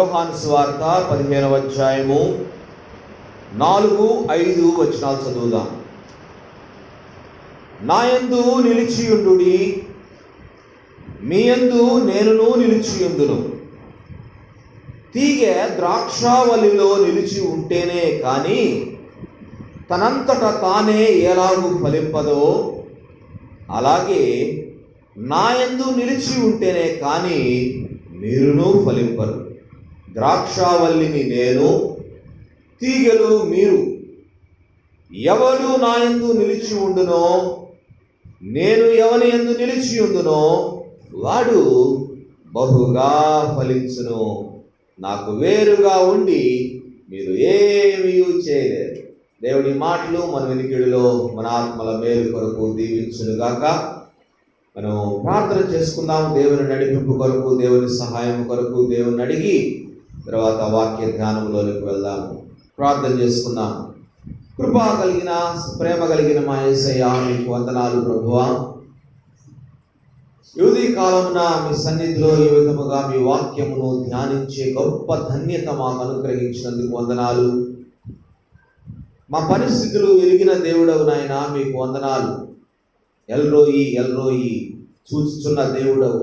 యోహాను సువార్త 15వ అధ్యాయము 4-5 వచనాలు చదువుదాం. నాయందు నిలిచియుండుడి, మీయందు నేనును నిలిచియుందును. తీగె ద్రాక్షావల్లిలో నిలిచి ఉంటేనే కానీ తనంతట తానే ఎలాగూ ఫలింపదో, అలాగే నాయందు నిలిచి ఉంటేనే కానీ మీరును ఫలింపరు. ద్రాక్షావల్లిని నేను, తీగెలు మీరు. ఎవడు నాయందు నిలిచి ఉండునో, నేను ఎవని యందు నిలిచి ఉండునో వాడు బహుగా ఫలించును. నాకు వేరుగా ఉండి మీరు ఏమీ చేయలేరు. దేవుడి మాటలు మన వినికిడిలో మన ఆత్మల మేలు కొరకు దీవించునుగాక. మనం ప్రార్థన చేసుకుందాం. దేవుని నడిపింపు కొరకు, దేవుని సహాయం కొరకు దేవుని అడిగి తర్వాత వాక్య ధ్యానంలోనికి వెళ్దాము. ప్రార్థన చేసుకుందాం. కృపా కలిగిన, ప్రేమ కలిగిన మా యేసయ్యా, మీకు వందనాలు ప్రభువా. యువతి కాలమున మీ సన్నిధిలో ఈ విధముగా మీ వాక్యమును ధ్యానించే గొప్ప ధన్యత మాకు అనుగ్రహించినందుకు వందనాలు. మా పరిస్థితులు ఎరిగిన దేవుడవు నాయన, మీకు వందనాలు. ఎల్రోయి చూచుచున్న దేవుడవు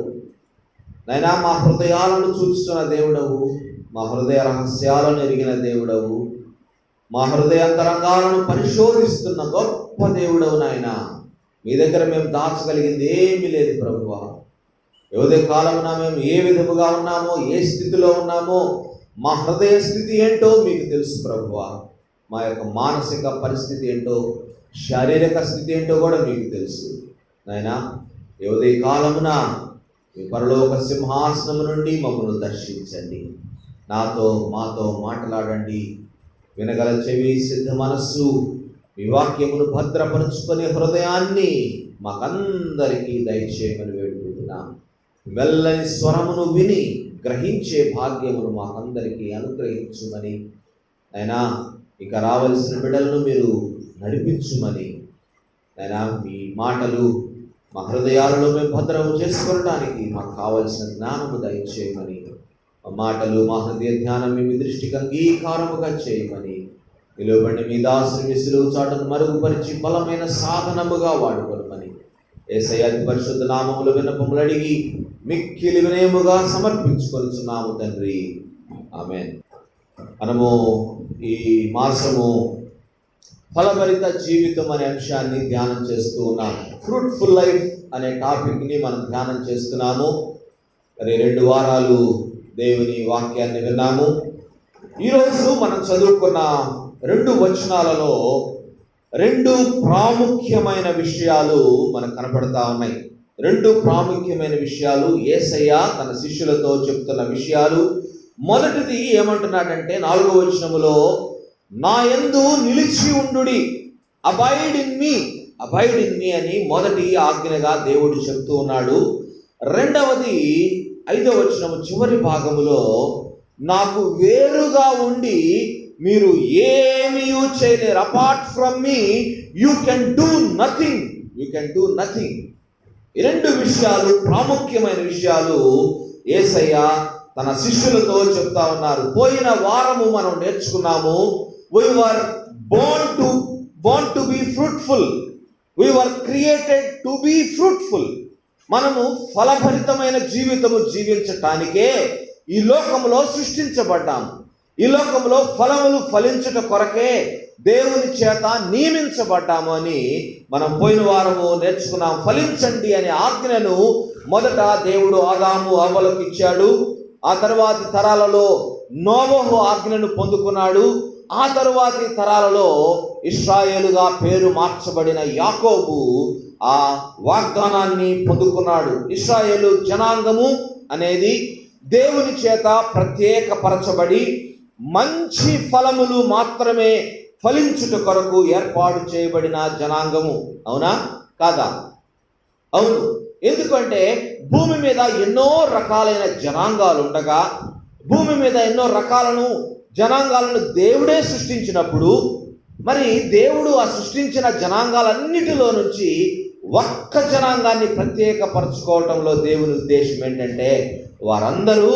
నాయనా, మా హృదయాలను చూచుచున్న దేవుడవు, మా హృదయ రహస్యాలను ఎరిగిన దేవుడవు, మా హృదయాంతరంగాలను పరిశోధిస్తున్న గొప్ప దేవుడవు నాయన. మీ దగ్గర మేము దాచగలిగింది ఏమీ లేదు ప్రభువా. యువతి కాలమున మేము ఏ విధముగా ఉన్నామో, ఏ స్థితిలో ఉన్నామో, మా హృదయ స్థితి ఏంటో మీకు తెలుసు ప్రభువా. మా యొక్క మానసిక పరిస్థితి ఏంటో, శారీరక స్థితి ఏంటో కూడా మీకు తెలుసు నాయనా. యువతి కాలమున మీ పరలోక సింహాసనము నుండి మమ్మల్ని దర్శించండి. మాతో మాట్లాడండి. వినగల చెవి, సిద్ధ మనస్సు, మీ వాక్యమును భద్రపరుచుకునే హృదయాన్ని మాకందరికీ దయచేయమని వేడుకుంటున్నాం. మెల్లని స్వరమును విని గ్రహించే భాగ్యమును మాకందరికీ అనుగ్రహించుమని అయినా ఇక రావలసిన బిడ్డలను మీరు నడిపించుమని అయినా మీ మాటలు మా హృదయాలలో మేము భద్రము చేసుకోవడానికి మాకు కావలసిన జ్ఞానము దయచేయమని, మా మాటలు మా హృదయ ధ్యానం మీ దృష్టికి అంగీకారముగా చేయమని, నిలువబడి మీ దాసుని మీ సిలువ చాటును మరుగుపరిచి బలమైన సాధనముగా వాడుకోమని యేసయ్య అతి పరిశుద్ధ నామములు విన్నపములు అడిగి మిక్కిలి వినయముగా సమర్పించుకొనుచున్నాము తండ్రి. ఆమేన్. మనము ఈ మాసము ఫలభరిత జీవితం అనే అంశాన్ని ధ్యానం చేస్తూ ఉన్నాము. ఫ్రూట్ఫుల్ లైఫ్ అనే టాపిక్ని మనం ధ్యానం చేస్తున్నాము. మరి 2 వారాలు దేవుని వాక్యాన్ని విన్నాము. ఈరోజు మనం చదువుకున్న 2 వచనాలలో 2 ప్రాముఖ్యమైన విషయాలు మనకు కనపడతా ఉన్నాయి. 2 ప్రాముఖ్యమైన విషయాలు యేసయ్య తన శిష్యులతో చెప్తున్న విషయాలు. మొదటిది ఏమంటున్నాడంటే 4వ వచనములో, నా యందు నిలిచి ఉండుడి, అబైడ్ ఇన్ మీ అని మొదటి ఆజ్ఞగా దేవుడు చెప్తూ ఉన్నాడు. రెండవది 5వ వచనము చివరి భాగములో, నాకు వేరుగా ఉండి మీరు ఏమీ చేయలేరు. Apart from me you can do nothing. ఈ 2 విషయాలు, ప్రాముఖ్యమైన విషయాలు యేసయ్య తన శిష్యులతో చెప్తా ఉన్నారు. పోయిన వారము మనం నేర్చుకున్నాము, we were born to be fruitful. We were created to be fruitful. మనము ఫలభరితమైన జీవితము జీవించటానికే ఈ లోకములో సృష్టించబడ్డాము. ఈ లోకంలో ఫలములు ఫలించుట కొరకే దేవుని చేత నియమించబడ్డాము అని మనం పోయిన వారము నేర్చుకున్నాం. ఫలించండి అనే ఆజ్ఞను మొదట దేవుడు ఆదాము అవ్వలకు ఇచ్చాడు. ఆ తరువాతి తరాలలో నోవహు ఆజ్ఞను పొందుకున్నాడు. ఆ తరువాతి తరాలలో ఇశ్రాయేలుగా పేరు మార్చబడిన యాకోబు ఆ వాగ్దానాన్ని పొందుకున్నాడు. ఇశ్రాయేలు జనాంగము అనేది దేవుని చేత ప్రత్యేకపరచబడి మంచి ఫలములు మాత్రమే ఫలించుట కొరకు ఏర్పాటు చేయబడిన జనాంగము. అవునా కాదా? అవును. ఎందుకంటే భూమి మీద ఎన్నో రకాలైన జనాంగాలు ఉండగా, భూమి మీద ఎన్నో రకాలను జనాంగాలను దేవుడే సృష్టించినప్పుడు, మరి దేవుడు ఆ సృష్టించిన జనాంగాలన్నిటిలో నుంచి ఒక్క జనాంగాన్ని ప్రత్యేకపరచుకోవటంలో దేవుని ఉద్దేశం ఏంటంటే వారందరూ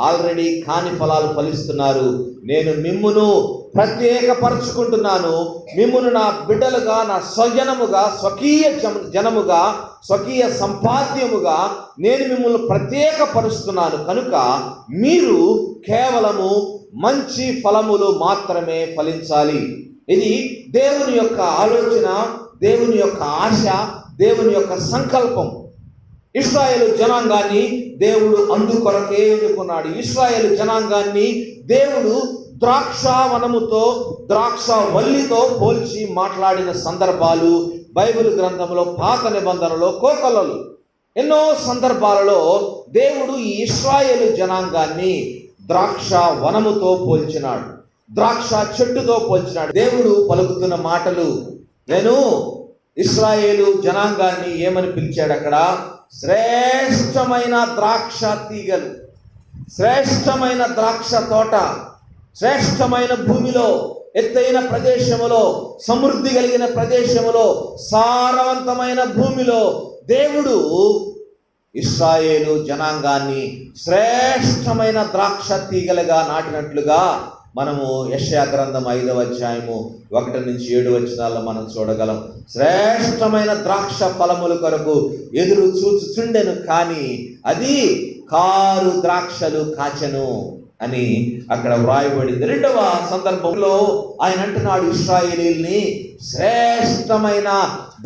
ఆల్రెడీ కాని ఫలాలు ఫలిస్తున్నారు. నేను మిమ్మును ప్రత్యేకపరచుకుంటున్నాను, మిమ్మును నా బిడ్డలుగా, నా స్వజనముగా, స్వకీయ జనముగా, స్వకీయ సంపాద్యముగా నేను మిమ్మల్ని ప్రత్యేకపరుస్తున్నాను. కనుక మీరు కేవలము మంచి ఫలములు మాత్రమే ఫలించాలి. ఇది దేవుని యొక్క ఆలోచన, దేవుని యొక్క ఆశ, దేవుని యొక్క సంకల్పం. ఇశ్రాయేలు జనాంగాన్ని దేవుడు అందుకొరకే ఎన్నుకున్నాడు. ఇశ్రాయేలు జనాంగాన్ని దేవుడు ద్రాక్షావనముతో, ద్రాక్ష వల్లితో పోల్చి మాట్లాడిన సందర్భాలు బైబిల్ గ్రంథంలో, పాత నిబంధనలో కోకొల్లలు. ఎన్నో సందర్భాలలో దేవుడు ఈ ఇశ్రాయేలు జనాంగాన్ని ద్రాక్ష వనముతో పోల్చినాడు, ద్రాక్ష చెట్టుతో పోల్చినాడు. దేవుడు పలుకుతున్న మాటలు, నేను ఇశ్రాయేలు జనాంగాన్ని ఏమని పిలిచాడు అక్కడ? శ్రేష్టమైన ద్రాక్ష తీగలు, శ్రేష్టమైన ద్రాక్ష తోట, శ్రేష్టమైన భూమిలో, ఎత్తైన ప్రదేశములో, సమృద్ధి కలిగిన ప్రదేశములో, సారవంతమైన భూమిలో దేవుడు ఇశ్రాయేలు జనాంగాన్ని శ్రేష్టమైన ద్రాక్ష తీగలుగా నాటినట్లుగా మనము యెషయా గ్రంథం 5వ అధ్యాయము 1 నుంచి 7 వచనాల్లో మనం చూడగలం. శ్రేష్టమైన ద్రాక్ష ఫలముల కొరకు ఎదురు చూచుచుండెను, కానీ అది కారు ద్రాక్షలు కాచెను అని అక్కడ వ్రాయబడింది. రెండవ సందర్భంలో ఆయన అంటున్నాడు, ఇశ్రాయేలీల్ని శ్రేష్టమైన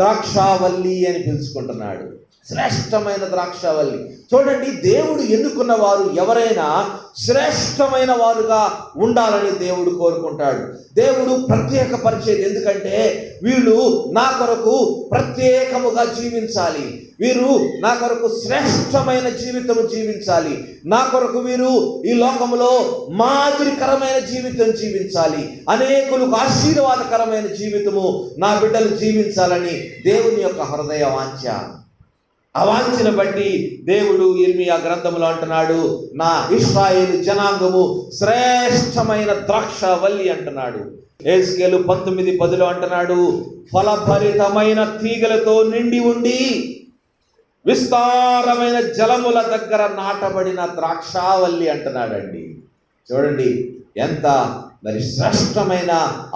ద్రాక్షావల్లి అని పిలుచుకుంటున్నాడు. శ్రేష్టమైన ద్రాక్షావల్లి. చూడండి, దేవుడు ఎన్నుకున్న వారు ఎవరైనా శ్రేష్టమైన వారుగా ఉండాలని దేవుడు కోరుకుంటాడు. దేవుడు ప్రత్యేకపరిచేది ఎందుకంటే వీళ్ళు నా కొరకు ప్రత్యేకముగా జీవించాలి, వీరు నా కొరకు శ్రేష్టమైన జీవితం జీవించాలి, నా కొరకు వీరు ఈ లోకములో మాదిరికరమైన జీవితం జీవించాలి, అనేకులకు ఆశీర్వాదకరమైన జీవితము నా బిడ్డలు జీవించాలని దేవుని యొక్క హృదయ వాంఛ. ఆ వాంఛను బట్టి దేవుడు ఇర్మియా గ్రంథంలో అంటున్నాడు, నా ఇశ్రాయేలు జనాంగము శ్రేష్టమైన ద్రాక్షవల్లి అంటున్నాడు. ఎహెజ్కేలు 19:10 అంటున్నాడు, ఫలభరితమైన తీగలతో నిండి ఉండి విస్తారమైన జలముల దగ్గర నాటబడిన ద్రాక్షావల్లి అంటున్నాడండి. చూడండి ఎంత మరి శ్రేష్టమైన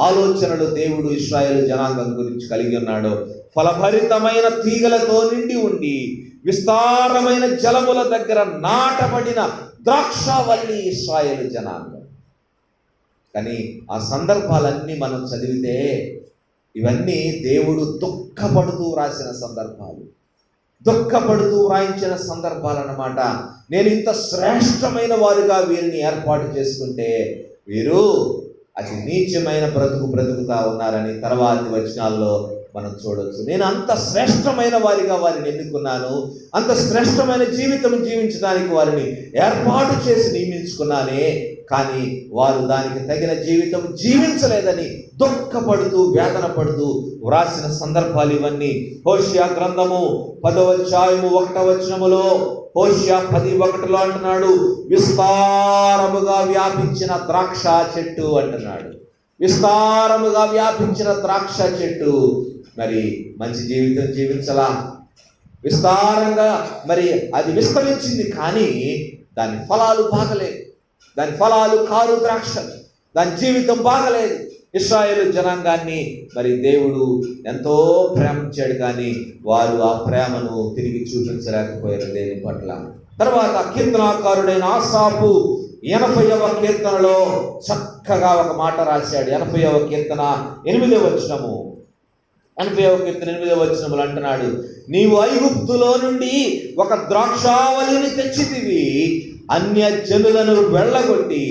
ఆలోచనలు దేవుడు ఇశ్రాయేలు జనాంగం గురించి కలిగి ఉన్నాడో. ఫలభరితమైన తీగలతో నిండి ఉండి విస్తారమైన జలముల దగ్గర నాటబడిన ద్రాక్షావల్లి ఇశ్రాయేలు జనాంగం. కానీ ఆ సందర్భాలన్నీ మనం చదివితే ఇవన్నీ దేవుడు దుఃఖపడుతూ రాసిన సందర్భాలు, దుఃఖపడుతూ వ్రాయించిన సందర్భాలు అన్నమాట. నేను ఇంత శ్రేష్టమైన వారుగా వీరిని ఏర్పాటు చేసుకుంటే వీరు అతి నీచమైన బ్రతుకుతా ఉన్నారని తర్వాతి వచనాల్లో మనం చూడవచ్చు. నేను అంత శ్రేష్టమైన వారిగా వారిని ఎన్నుకున్నాను, అంత శ్రేష్టమైన జీవితం జీవించడానికి వారిని ఏర్పాటు చేసి నియమించుకున్నానే, కానీ వారు దానికి తగిన జీవితం జీవించలేదని దుఃఖపడుతూ వేదన పడుతూ వ్రాసిన సందర్భాలు ఇవన్నీ. హోషియా గ్రంథము 10వ అధ్యాయము 1వ వచనములో, హోషియా 10:1 అంటున్నాడు, విస్తారముగా వ్యాపించిన ద్రాక్ష చెట్టు అంటున్నాడు. విస్తారముగా వ్యాపించిన ద్రాక్ష చెట్టు మరి మంచి జీవితం జీవించలా, విస్తారంగా మరి అది విస్తరించింది, కానీ దాని ఫలాలు బాగలేదు, దాని ఫలాలు కారు ద్రాక్ష, దాని జీవితం బాగలేదు. ఇశ్రాయేలు జనాంగాన్ని మరి దేవుడు ఎంతో ప్రేమించాడు, కానీ వారు ఆ ప్రేమను తిరిగి చూపించలేకపోయారు దేవుని పట్ల. తర్వాత కీర్తనాకారుడైన ఆసాపు 80వ కీర్తనలో చక్కగా ఒక మాట రాశాడు. 80వ కీర్తన 8వ వచనము, 80వ కీర్తన 8వ వచనములు అంటున్నాడు, నీవు ఐగుప్తులో నుండి ఒక ద్రాక్షావల్లిని తెచ్చితివి, అన్య జనులను వెళ్ళగొట్టి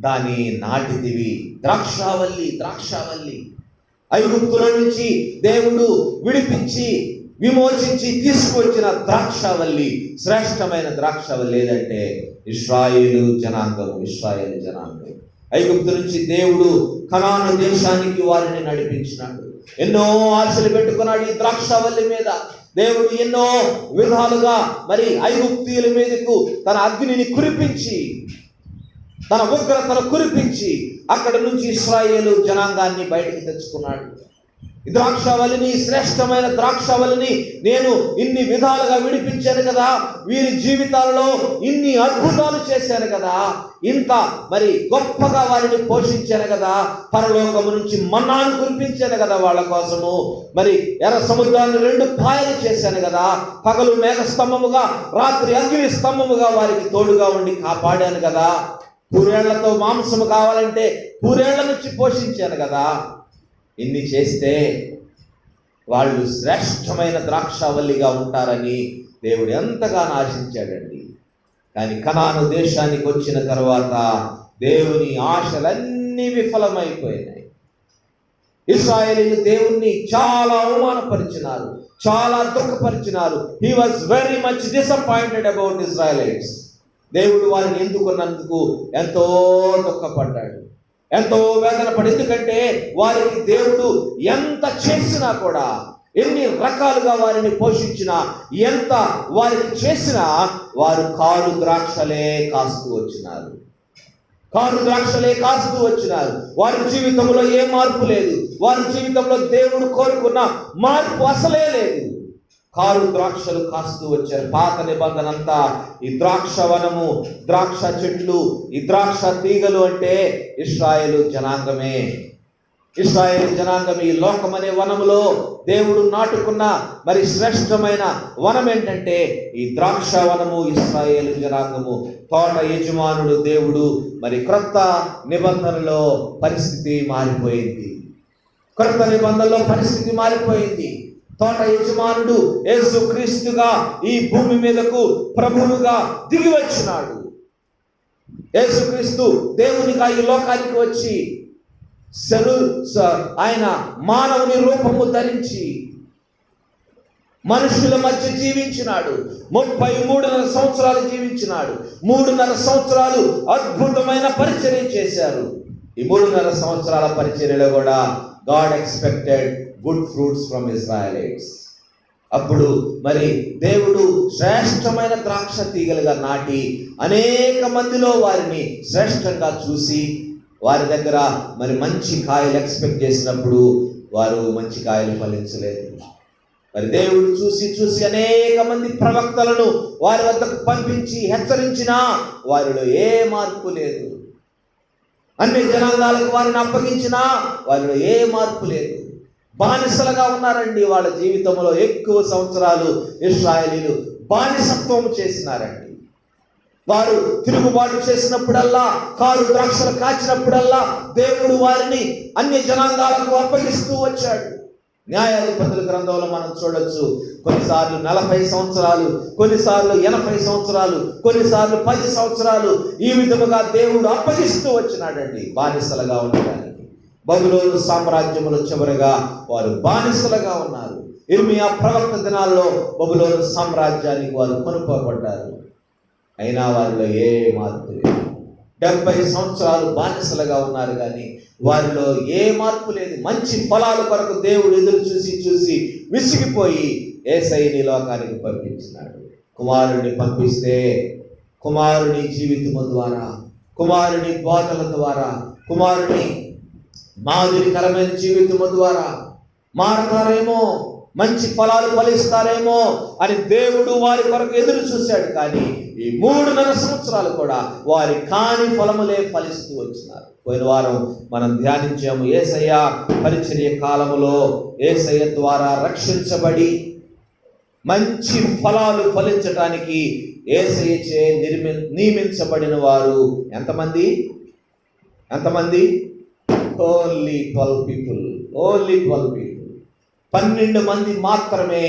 దాన్ని నాటితివి. ద్రాక్షావల్లి, ద్రాక్షావల్లి. ఐగుప్తులో నుంచి దేవుడు విడిపించి విమోచించి తీసుకువచ్చిన ద్రాక్షావల్లి, శ్రేష్టమైన ద్రాక్షావల్లి ఏదంటే ఇశ్రాయేలు జనాంగం. ఇశ్రాయేలు జనాంగం ఐగుప్తు నుంచి దేవుడు కనాను దేశానికి వారిని నడిపించినాడు. ఎన్నో ఆశలు పెట్టుకున్నాడు ఈ ద్రాక్షావల్లి మీద. దేవుడు ఎన్నో విధాలుగా మరి ఐగుప్తీయుల మీదకు తన అగ్నిని కురిపించి, తన ఉగ్రతను కురిపించి అక్కడ నుంచి ఇశ్రాయేలు జనాంగాన్ని బయటకు తెచ్చుకున్నాడు. ఈ ద్రాక్షావళిని, శ్రేష్టమైన ద్రాక్షావళిని నేను ఇన్ని విధాలుగా విడిపించాను కదా, వీరి జీవితాలలో ఇన్ని అద్భుతాలు చేశాను కదా, ఇంత మరి గొప్పగా వారిని పోషించాను కదా, పరలోకము నుంచి మన్నాను కురిపించాను కదా వాళ్ళ కోసము, మరి ఎర్ర సముద్రాన్ని 2 పాయలు చేశాను కదా, పగలు మేఘ స్తంభముగా రాత్రి అగ్ని స్తంభముగా వారికి తోడుగా ఉండి కాపాడాను కదా, పూరేళ్లతో మాంసము కావాలంటే పూరేళ్ల నుంచి పోషించాను కదా. ఇన్ని చేస్తే వాళ్ళు శ్రేష్టమైన ద్రాక్షావల్లిగా ఉంటారని దేవుడు ఎంతగానో ఆశించాడండి. కానీ కనాను దేశానికి వచ్చిన తర్వాత దేవుని ఆశలన్నీ విఫలమైపోయినాయి. ఇశ్రాయేలీయులు దేవుణ్ణి చాలా అవమానపరిచినారు, చాలా దుఃఖపరిచినారు. He was very much disappointed about Israelites. దేవుడు వారిని ఎందుకున్నందుకు ఎంతో దుఃఖపడ్డాడు, ఎంతో వేదన పడి. ఎందుకంటే వారికి దేవుడు ఎంత చేసినా కూడా, ఎన్ని రకాలుగా వారిని పోషించినా, ఎంత వారికి చేసినా వారు కారు ద్రాక్షలే కాస్తూ వచ్చినారు, కారు ద్రాక్షలే కాస్తూ వచ్చినారు. వారి జీవితంలో ఏ మార్పు లేదు, వారి జీవితంలో దేవుడు కోరుకున్న మార్పు అసలే లేదు. కారు ద్రాక్షలు కాస్తూ వచ్చారు. పాత నిబంధన అంతా ఈ ద్రాక్షవనము, ద్రాక్ష చెట్లు, ఈ ద్రాక్ష తీగలు అంటే ఇశ్రాయేలు జనాంగమే. ఇశ్రాయేలు జనాంగం ఈ లోకం అనే వనములో దేవుడు నాటుకున్న మరి శ్రేష్టమైన వనం ఏంటంటే ఈ ద్రాక్ష వనము, ఇశ్రాయేలు జనాంగము. తోట యజమానుడు దేవుడు. మరి క్రొత్త నిబంధనలో పరిస్థితి మారిపోయింది, క్రొత్త నిబంధనలో పరిస్థితి మారిపోయింది. తోట యజమానుడు యేసు క్రీస్తుగా ఈ భూమి మీదకు ప్రభువుగా దిగి వచ్చినాడు. యేసుక్రీస్తు దేవునిగా ఈ లోకానికి వచ్చి ఆయన మానవుని రూపము ధరించి మనుషుల మధ్య జీవించినాడు. 33.5 సంవత్సరాలు జీవించినాడు. 3.5 సంవత్సరాలు అద్భుతమైన పరిచర్య చేశారు. ఈ 3.5 సంవత్సరాల పరిచర్యలో కూడా God expected good fruits from Israelites. అప్పుడు మరి దేవుడు శ్రేష్టమైన ద్రాక్ష తీగలుగా నాటి అనేక మందిలో వారిని శ్రేష్టంగా చూసి వారి దగ్గర మరి మంచి కాయలు ఎక్స్పెక్ట్ చేసినప్పుడు వారు మంచి కాయలు ఫలించలేదు. మరి దేవుడు చూసి అనేక మంది ప్రవక్తలను వారి వద్దకు పంపించి హెచ్చరించినా వారిలో ఏ మార్పు లేదు. అన్ని జనాంగాలకు వారిని అప్పగించినా వారిలో ఏ మార్పు లేదు. బానిసలుగా ఉన్నారండి. వాళ్ళ జీవితంలో ఎక్కువ సంవత్సరాలు ఇశ్రాయేలీయులు బానిసత్వం చేసినారండి. వారు తిరుగుబాటు చేసినప్పుడల్లా, కారు ద్రాక్షలు కాచినప్పుడల్లా దేవుడు వారిని అన్య జనాంగాలకు అప్పగిస్తూ వచ్చాడు. న్యాయాధిపతుల గ్రంథంలో మనం చూడొచ్చు, కొన్నిసార్లు 40 సంవత్సరాలు, కొన్నిసార్లు 80 సంవత్సరాలు, కొన్నిసార్లు 10 సంవత్సరాలు ఈ విధముగా దేవుడు అప్పగిస్తూ వచ్చినాడండి బానిసలుగా ఉండడానికి. బబులోను సామ్రాజ్యములో చివరిగా వారు బానిసలుగా ఉన్నారు. ఇర్మియా ప్రవక్త దినాల్లో బబులోను సామ్రాజ్యానికి వారు కొనుక్కోబడ్డారు. అయినా వారిలో ఏ మార్పు లేదు. 70 సంవత్సరాలు బానిసలుగా ఉన్నారు, కానీ వారిలో ఏ మార్పు లేదు. మంచి ఫలాల కొరకు దేవుడు ఎదురు చూసి విసిగిపోయి యేసయ్యని లోకానికి పంపించినాడు. కుమారుడిని పంపిస్తే కుమారుని జీవితము ద్వారా, కుమారుని బోధల ద్వారా, కుమారుని మాదిరికరమైన జీవితము ద్వారా మారతారేమో, మంచి ఫలాలు ఫలిస్తారేమో అని దేవుడు వారి కొరకు ఎదురు చూశాడు. కానీ ఈ 3.5 సంవత్సరాలు కూడా వారి కాని ఫలములే ఫలిస్తూ వచ్చినారు. పోయిన వారం మనం ధ్యానించాము, యేసయ్య పరిచర్య కాలములో యేసయ్య ద్వారా రక్షించబడి మంచి ఫలాలు ఫలించటానికి యేసయ్యచే నియమించబడిన వారు ఎంతమంది? Only 12 people. 12 మంది మాత్రమే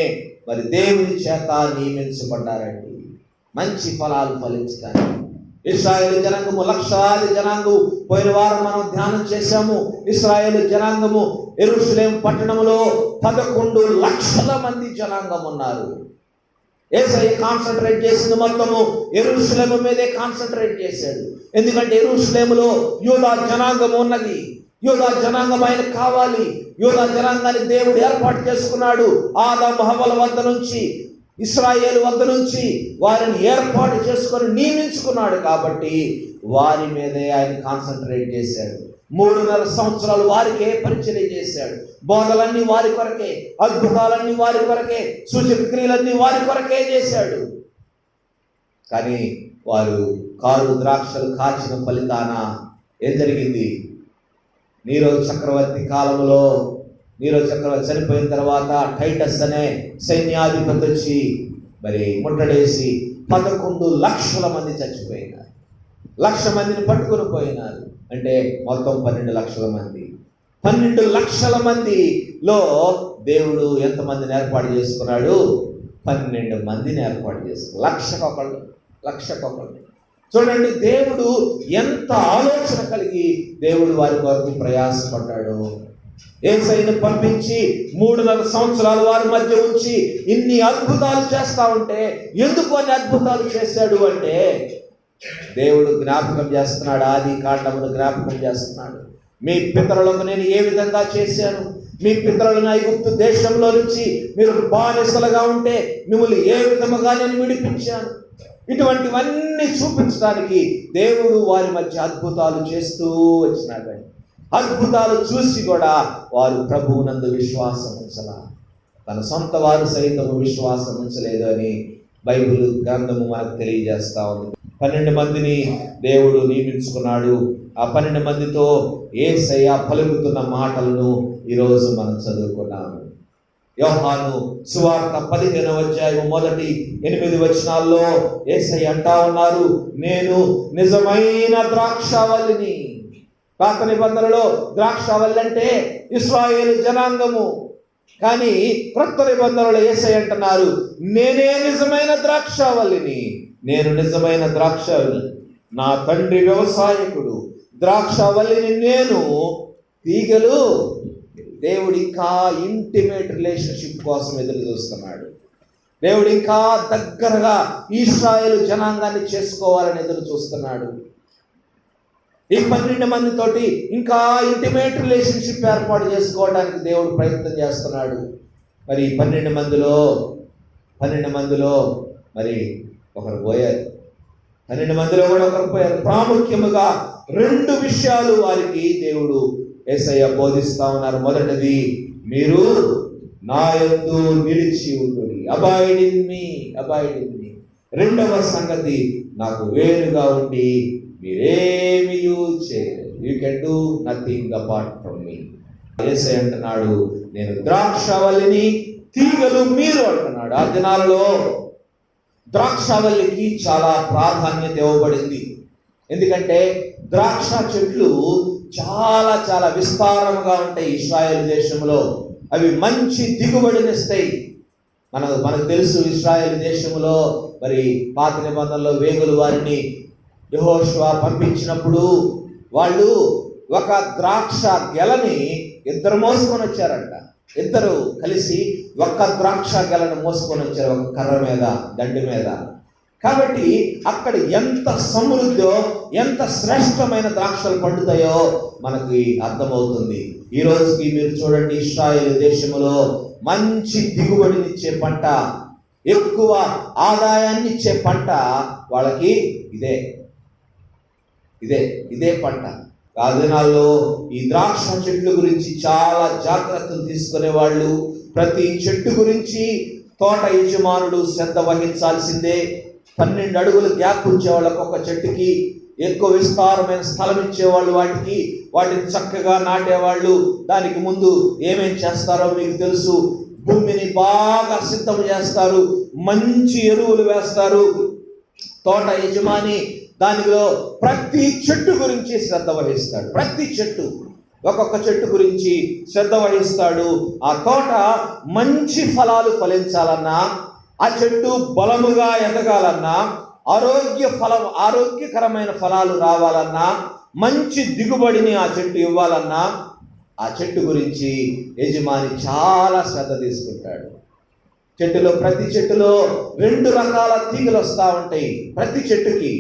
మరి దేవుని చేత నియమించబడ్డారండి మంచి ఫలాలు ఫలించడానికి. ఇశ్రాయేలు జనాంగము లక్షలాది జనాంగము. పోయిన వారం మనం ధ్యానం చేశాము. ఇశ్రాయేలు జనాంగము యెరూషలేము పట్టణంలో 11 లక్షల మంది జనాంగం ఉన్నారు. యేసయ్య కాన్సన్ట్రేట్ చేసింది మొత్తము యెరూషలేము మీదే కాన్సన్ట్రేట్ చేశాడు. ఎందుకంటే యెరూషలేములో యూదా జనాంగం ఉన్నది. యూదా జనాంగం ఆయనకు కావాలి. యూదా జనాంగాన్ని దేవుడు ఏర్పాటు చేసుకున్నాడు. ఆదాము హవ్వల వద్ద నుంచి, ఇశ్రాయేలు వద్ద నుంచి వారిని ఏర్పాటు చేసుకొని నియమించుకున్నాడు. కాబట్టి వారి మీదే ఆయన కాన్సన్ట్రేట్ చేశాడు. 3.5 సంవత్సరాలు వారికే పరిచయం చేశాడు. బోధలన్నీ వారి కొరకే, అద్భుతాలన్నీ వారి కొరకే, సూచక క్రియలన్నీ వారి కొరకే చేశాడు. కానీ వారు కారు ద్రాక్షలు కాచిన ఫలితాన ఏం జరిగింది? నీరో చక్రవర్తి కాలంలో, నీరో చక్రవర్తి చనిపోయిన తర్వాత టైటస్ అనే సైన్యాధిపతి వచ్చి మరి ముట్టడేసి 11 లక్షల మంది చచ్చిపోయినారు. 1,00,000 మందిని పట్టుకుని పోయినారు. అంటే మొత్తం 12 లక్షల మంది. 12 లక్షల మందిలో దేవుడు ఎంతమందిని ఏర్పాటు చేసుకున్నాడు? 12 మందిని ఏర్పాటు చేసుకున్నాడు. లక్షకొకళ్ళు. చూడండి, దేవుడు ఎంత ఆలోచన కలిగి దేవుడు వారి కొరకు ప్రయాసపడ్డాడు. యేసయ్యను పంపించి 3.5 సంవత్సరాలు వారి మధ్య ఉంచి ఇన్ని అద్భుతాలు చేస్తా ఉంటే ఎందుకు అన్ని అద్భుతాలు చేశాడు అంటే దేవుడు జ్ఞాపకం చేస్తున్నాడు. ఆది కాండమును జ్ఞాపకం చేస్తున్నాడు. మీ పితరులకు నేను ఏ విధంగా చేశాను, మీ పితరులను ఐగుప్తు దేశంలో నుంచి మీరు బానిసలుగా ఉంటే మిమ్మల్ని ఏ విధముగా నేను విడిపించాను, ఇటువంటివన్నీ చూపించడానికి దేవుడు వారి మధ్య అద్భుతాలు చేస్తూ వచ్చినాడు. అద్భుతాలు చూసి కూడా వారు ప్రభువునందు విశ్వాసం ఉంచలా. తన సొంత వారు సైతం విశ్వాసం ఉంచలేదు అని బైబిల్ గ్రంథము మనకు తెలియజేస్తా ఉంది. 12 మందిని దేవుడు నియమించుకున్నాడు. ఆ 12 మందితో యేసయ్య పలుకుతున్న మాటలను ఈరోజు మనం చదువుకున్నాము. యోహాను సువార్త 15వ అధ్యాయం మొదటి 8 వచనాల్లో యేసయ్య అంటా ఉన్నారు, నేను నిజమైన ద్రాక్షావల్లిని. పాత నిబంధనలో ద్రాక్షావల్లి అంటే ఇశ్రాయేలు జనాంగము. కానీ క్రొత్త నిబంధనలో యేసయ్య అంటున్నారు, నేనే నిజమైన ద్రాక్షావల్లిని. నేను నిజమైన ద్రాక్షావల్లి, నా తండ్రి వ్యవసాయకుడు, ద్రాక్షావల్లిని నేను, తీగలు. దేవుడు ఇంకా ఇంటిమేట్ రిలేషన్షిప్ కోసం ఎదురు చూస్తున్నాడు. దేవుడు ఇంకా దగ్గరగా ఇశ్రాయేలు జనాంగాన్ని చేసుకోవాలని ఎదురు చూస్తున్నాడు. ఈ 12 మందితోటి ఇంకా ఇంటిమేట్ రిలేషన్షిప్ ఏర్పాటు చేసుకోవడానికి దేవుడు ప్రయత్నం చేస్తున్నాడు. మరి 12 మందిలో మరి ఒకరు పోయారు. 12 మందిలో కూడా ఒకరు పోయారు. ప్రాముఖ్యముగా 2 విషయాలు వారికి దేవుడు యేసయ్య బోధిస్తా ఉన్నారు. మొదటిది, మీరు నా యందు నిలిచి ఉండుడి, అబాయిడ్ ఇన్ మీ. రెండవ సంగతి, నాకు వేరుగా ఉండి మీరేమీ చేయలేరు. You can do nothing apart from me. Yesayya అంటున్నాడు, నేను ద్రాక్షావల్లిని, తీగలు మీరు అంటున్నాడు. ఆ దినాలలో ద్రాక్షావల్లికి చాలా ప్రాధాన్యత ఇవ్వబడింది. ఎందుకంటే ద్రాక్ష చెట్లు చాలా చాలా విస్తారముగా ఉంటాయి ఇశ్రాయేలు దేశంలో. అవి మంచి దిగుబడినిస్తాయి. మనకు తెలుసు, ఇశ్రాయేలు దేశంలో మరి పాత నిబంధనలో వేగులు వారిని యెహోషువ పంపించినప్పుడు వాళ్ళు ఒక ద్రాక్ష గెలని 2 మోసుకొని వచ్చారంట. 2 కలిసి ఒక్క ద్రాక్ష గెలను మోసుకొని వచ్చారు, ఒక కర్ర మీద, దండి మీద. కాబట్టి అక్కడ ఎంత సమృద్ధో, ఎంత శ్రేష్టమైన ద్రాక్షలు పండుతాయో మనకి అర్థమవుతుంది. ఈ రోజుకి మీరు చూడండి, ఇశ్రాయేలు దేశంలో మంచి దిగుబడినిచ్చే పంట, ఎక్కువ ఆదాయాన్ని ఇచ్చే పంట వాళ్ళకి ఇదే పంట. ఆ దినాల్లో ఈ ద్రాక్ష చెట్ల గురించి చాలా జాగ్రత్తలు తీసుకునేవాళ్ళు. ప్రతి చెట్టు గురించి తోట యజమానుడు శ్రద్ధ వహించాల్సిందే. 12 అడుగులు గ్యాప్ ఉంచేవాళ్ళు ఒక్కొక్క చెట్టుకి. ఎక్కువ విస్తారమైన స్థలం ఇచ్చేవాళ్ళు వాటిని చక్కగా నాటేవాళ్ళు. దానికి ముందు ఏమేం చేస్తారో మీకు తెలుసు. భూమిని బాగా సిద్ధం చేస్తారు, మంచి ఎరువులు వేస్తారు. తోట యజమాని దానిలో ప్రతి చెట్టు గురించి శ్రద్ధ వహిస్తాడు. ప్రతి చెట్టు, ఒక్కొక్క చెట్టు గురించి శ్రద్ధ వహిస్తాడు. ఆ తోట మంచి ఫలాలు ఫలించాలన్నా, ఆ చెట్టు బలముగా ఎదగాలన్నా, ఆరోగ్యకరమైన ఫలాలు రావాలన్నా, మంచి దిగుబడిని ఆ చెట్టు ఇవ్వాలన్నా, ఆ చెట్టు గురించి యజమాని చాలా శ్రద్ధ తీసుకుంటాడు. ప్రతి చెట్టులో 2 రకాల తీగలు వస్తూ ఉంటాయి. ప్రతి చెట్టుకి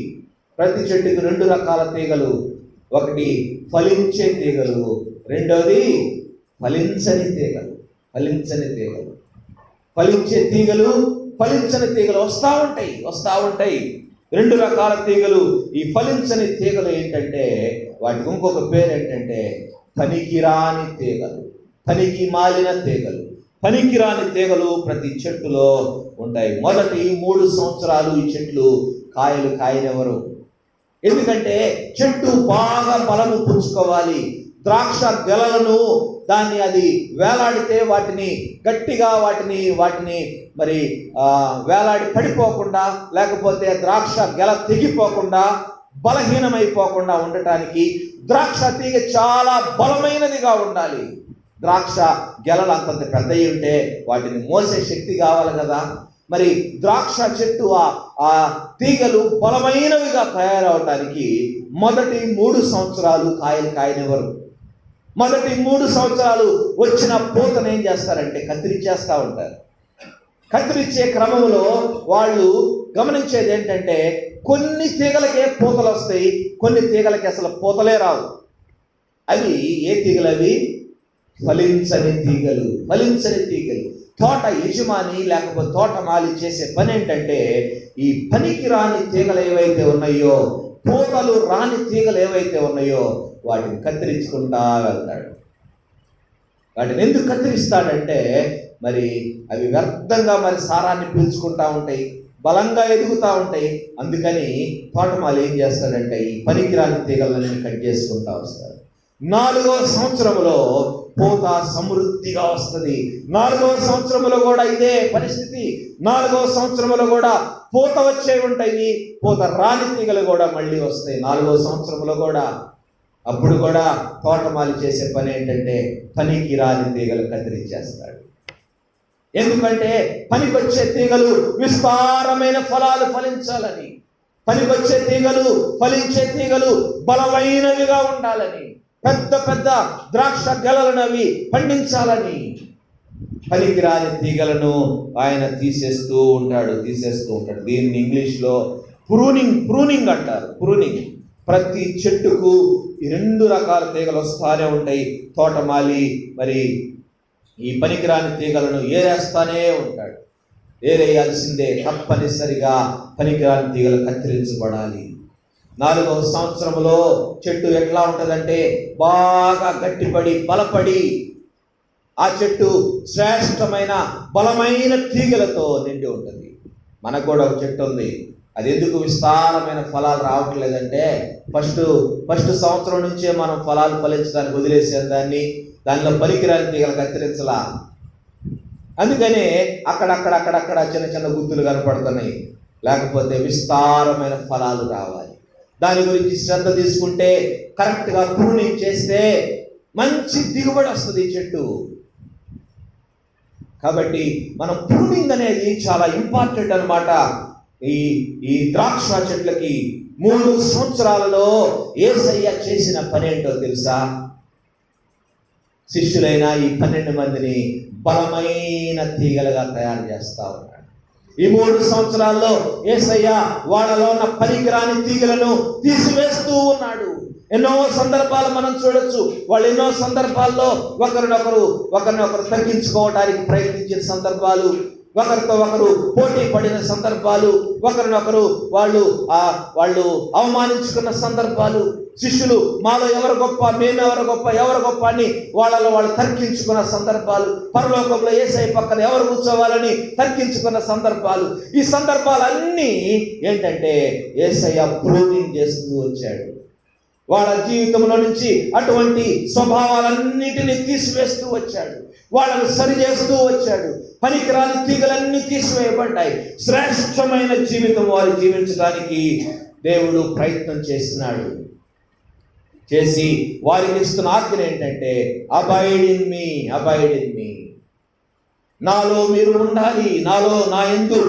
2 రకాల తీగలు. ఒకటి ఫలించే తీగలు, రెండోది ఫలించని తీగలు. ఫలించే తీగలు, ఫలించని తీగలు వస్తూ ఉంటాయి. 2 రకాల తీగలు. ఈ ఫలించని తీగలు ఏంటంటే వాటికి ఇంకొక పేరు ఏంటంటే పనికిరాని తీగలు, పనికి మాలిన తీగలు. పనికిరాని తీగలు ప్రతి చెట్టులో ఉంటాయి. మొదటి 3 సంవత్సరాలు ఈ చెట్లు కాయలు కాయనివ్వరు. ఎందుకంటే చెట్టు బాగా బలము పుంజుకోవాలి. ద్రాక్ష గెలలను దాన్ని అది వేలాడితే వాటిని గట్టిగా వాటిని మరి వేలాడి పడిపోకుండా, లేకపోతే ద్రాక్ష గెల తెగిపోకుండా, బలహీనమైపోకుండా ఉండటానికి ద్రాక్ష తీగ చాలా బలమైనదిగా ఉండాలి. ద్రాక్ష గెలలు అంతంత పెద్దవి ఉంటే వాటిని మోసే శక్తి కావాలి కదా. మరి ద్రాక్ష చెట్టు ఆ తీగలు బలమైనవిగా తయారవటానికి మొదటి 3 సంవత్సరాలు కాయలు కాయనివ్వరు. మొదటి 3 సంవత్సరాలు వచ్చిన పూతను ఏం చేస్తారంటే కత్తిరించేస్తూ ఉంటారు. కత్తిరించే క్రమంలో వాళ్ళు గమనించేది ఏంటంటే కొన్ని తీగలకే పూతలు వస్తాయి, కొన్ని తీగలకి అసలు పూతలే రావు. అవి ఏ తీగలు? అవి ఫలించని తీగలు. ఫలించని తీగలు. తోట యజమాని లేకపోతే తోటమాలి చేసే పని ఏంటంటే ఈ పనికి రాని తీగలు ఏవైతే ఉన్నాయో, పూతలు రాని తీగలు ఏవైతే ఉన్నాయో వాటిని కత్తిరించుకుంటా వెళ్తాడు. వాటిని ఎందుకు కత్తిరిస్తాడంటే మరి అవి వ్యర్థంగా మరి సారాన్ని పీల్చుకుంటా ఉంటాయి, బలంగా ఎదుగుతూ ఉంటాయి. అందుకని తోటమాలి ఏం చేస్తాడంటే ఈ పనికిరాని తీగలని కట్ చేసుకుంటా వస్తాడు. 4వ సంవత్సరంలో పూత సమృద్ధిగా వస్తుంది. 4వ సంవత్సరంలో కూడా ఇదే పరిస్థితి. 4వ సంవత్సరంలో కూడా పూత వచ్చే ఉంటాయి, పూత రాని తీగలు కూడా మళ్ళీ వస్తాయి 4వ సంవత్సరంలో కూడా. అప్పుడు కూడా తోటమాలి చేసే పని ఏంటంటే పనికి రాని తీగలు కత్తిరించేస్తాడు. ఎందుకంటే పనికొచ్చే తీగలు విస్తారమైన ఫలాలు ఫలించాలని, పనికొచ్చే తీగలు, ఫలించే తీగలు బలమైనవిగా ఉండాలని, పెద్ద పెద్ద ద్రాక్ష గెలలను అవి పండించాలని పనికిరాని తీగలను ఆయన తీసేస్తూ ఉంటాడు. దీన్ని ఇంగ్లీష్లో ప్రూనింగ్ అంటారు. ప్రూనింగ్. ప్రతి చెట్టుకు ఈ 2 రకాల తీగలు వస్తానే ఉంటాయి. తోటమాలి మరి ఈ పనికిరాని తీగలను ఏరేస్తానే ఉంటాడు. ఏరేయాల్సిందే, తప్పనిసరిగా పనికిరాని తీగలు కత్తిరించబడాలి. 4వ సంవత్సరంలో చెట్టు ఎట్లా ఉంటుందంటే బాగా గట్టిపడి బలపడి ఆ చెట్టు శ్రేష్టమైన బలమైన తీగలతో నిండి ఉంటుంది. మనకు కూడా ఒక చెట్టు ఉంది. అది ఎందుకు విస్తారమైన ఫలాలు రావట్లేదంటే ఫస్ట్ సంవత్సరం నుంచే మనం ఫలాలు ఫలించడానికి వదిలేసే దానిలో పనికిరాని తీగలు కత్తిరించలా. అందుకనే అక్కడక్కడ చిన్న చిన్న గుర్తులు కనపడుతున్నాయి. లేకపోతే విస్తారమైన ఫలాలు రావాలి. దాని గురించి శ్రద్ధ తీసుకుంటే, కరెక్ట్గా ప్రూనింగ్ చేస్తే మంచి దిగుబడి వస్తుంది ఈ చెట్టు. కాబట్టి మనం ప్రూనింగ్ అనేది చాలా ఇంపార్టెంట్ అన్నమాట. ఈ ద్రాక్ష చెట్లకి 3 సంవత్సరాలలో యేసయ్య చేసిన పని ఏంటో తెలుసా? శిష్యులైన ఈ 12 మందిని బలమైన తీగలుగా తయారు చేస్తా ఉన్నాడు. ఈ 3 సంవత్సరాల్లో యేసయ్య వాళ్ళలో ఉన్న పనికిరాని తీగలను తీసివేస్తూ ఉన్నాడు. ఎన్నో సందర్భాలు మనం చూడొచ్చు. వాళ్ళు ఎన్నో సందర్భాల్లో ఒకరినొకరు తగ్గించుకోవడానికి ప్రయత్నించిన సందర్భాలు, ఒకరితో ఒకరు పోటీ పడిన సందర్భాలు, ఒకరినొకరు వాళ్ళు అవమానించుకున్న సందర్భాలు, శిష్యులు మాలో ఎవరు గొప్ప, మేమెవరు గొప్ప, ఎవరు గొప్ప అని వాళ్ళలో వాళ్ళు తర్కించుకున్న సందర్భాలు, పరలోకంలో యేసయ్య పక్కన ఎవరు కూర్చోవాలని తర్కించుకున్న సందర్భాలు. ఈ సందర్భాలన్నీ ఏంటంటే యేసయ్య ప్రూనింగ్ చేస్తూ వచ్చాడు. వాళ్ళ జీవితంలో నుంచి అటువంటి స్వభావాలన్నిటినీ తీసివేస్తూ వచ్చాడు. వాళ్ళను సరిచేస్తూ వచ్చాడు. పనికిరాని తీగలన్నీ తీసివేయబడ్డాయి. శ్రేష్టమైన జీవితం వారు జీవించడానికి దేవుడు ప్రయత్నం చేసి వారికి ఇస్తున్న ఆజ్ఞ ఏంటంటే అబైడ్ ఇన్ మీ, నాలో మీరు ఉండాలి, నా యందు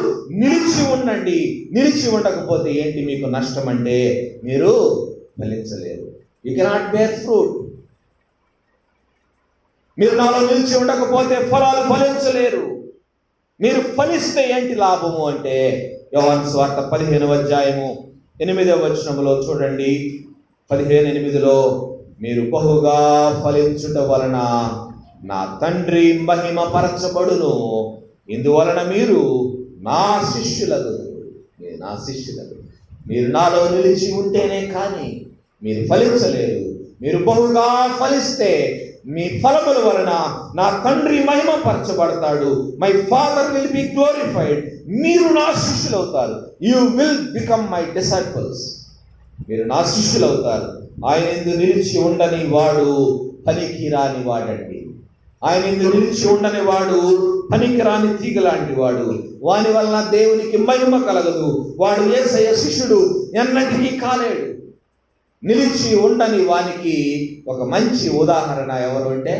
నిలిచి ఉండండి. నిలిచి ఉండకపోతే ఏంటి మీకు నష్టం అంటే మీరు ఫలించలేరు. You cannot bear fruit. మీరు నాలో నిలిచి ఉండకపోతే ఫలాలు ఫలించలేరు. మీరు ఫలిస్తే ఏంటి లాభము అంటే యోహాను సువార్త 15వ అధ్యాయము 8వ వచనంలో చూడండి. 15:8 మీరు బహుగా ఫలించుట వలన నా తండ్రి మహిమ పరచబడును, ఇందువలన మీరు నా శిష్యులకు. మీరు నాలో నిలిచి ఉంటేనే కానీ మీరు ఫలించలేరు. మీరు బహుగా ఫలిస్తే మీ ఫలముల వలన నా తండ్రి మహిమపరచబడతాడు. My father will be glorified. మీరు నా శిష్యులు అవుతారు. You will become my disciples. మీరు నా శిష్యులు అవుతారు. ఆయన యందు నిలిచి ఉండని వాడు పనికిరాని వాడండి. ఆయన యందు నిలిచి ఉండని వాడు పనికిరాని తీగ లాంటి వాడు. వాని వలన దేవునికి మహిమ కలగదు. వాడు యేసయ్య శిష్యుడు ఎన్నటికీ కాలేడు. నిలిచి ఉండని వానికి ఒక మంచి ఉదాహరణ ఎవరంటే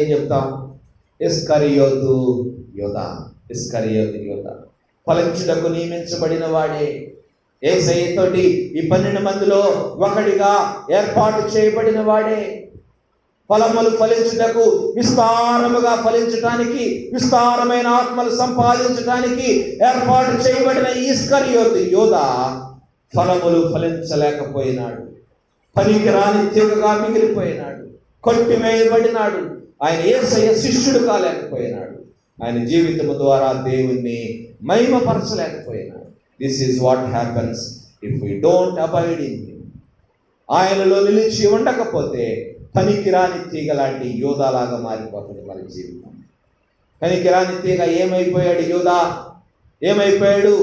ఏం చెప్తాం? ఇస్కరియోతు యోధ ఫలించుటకు నియమించబడిన వాడే. యేసయ్యతోటి ఈ 12 మందిలో ఒకడిగా ఏర్పాటు చేయబడిన వాడే. ఫలములు ఫలించుటకు, విస్తారముగా ఫలించటానికి, విస్తారమైన ఆత్మలు సంపాదించటానికి ఏర్పాటు చేయబడిన ఇస్కరియోతు యోధ ఫలములు ఫలించలేకపోయినాడు. పనికిరాని తీగగా మిగిలిపోయినాడు. కొట్టివేయబడినాడు. ఆయన యేసయ్య శిష్యుడు కాలేకపోయినాడు. ఆయన జీవితము ద్వారా దేవుణ్ణి మహిమపరచలేకపోయినాడు. This is what happens if we don't abide in him. ఆయనలో నిలిచి ఉండకపోతే పనికిరాని తీగ లాంటి యోధాలాగా మారిపోతుంది మన జీవితం. పనికిరాని తీగ ఏమైపోయాడు యోధ? ఏమైపోయాడు?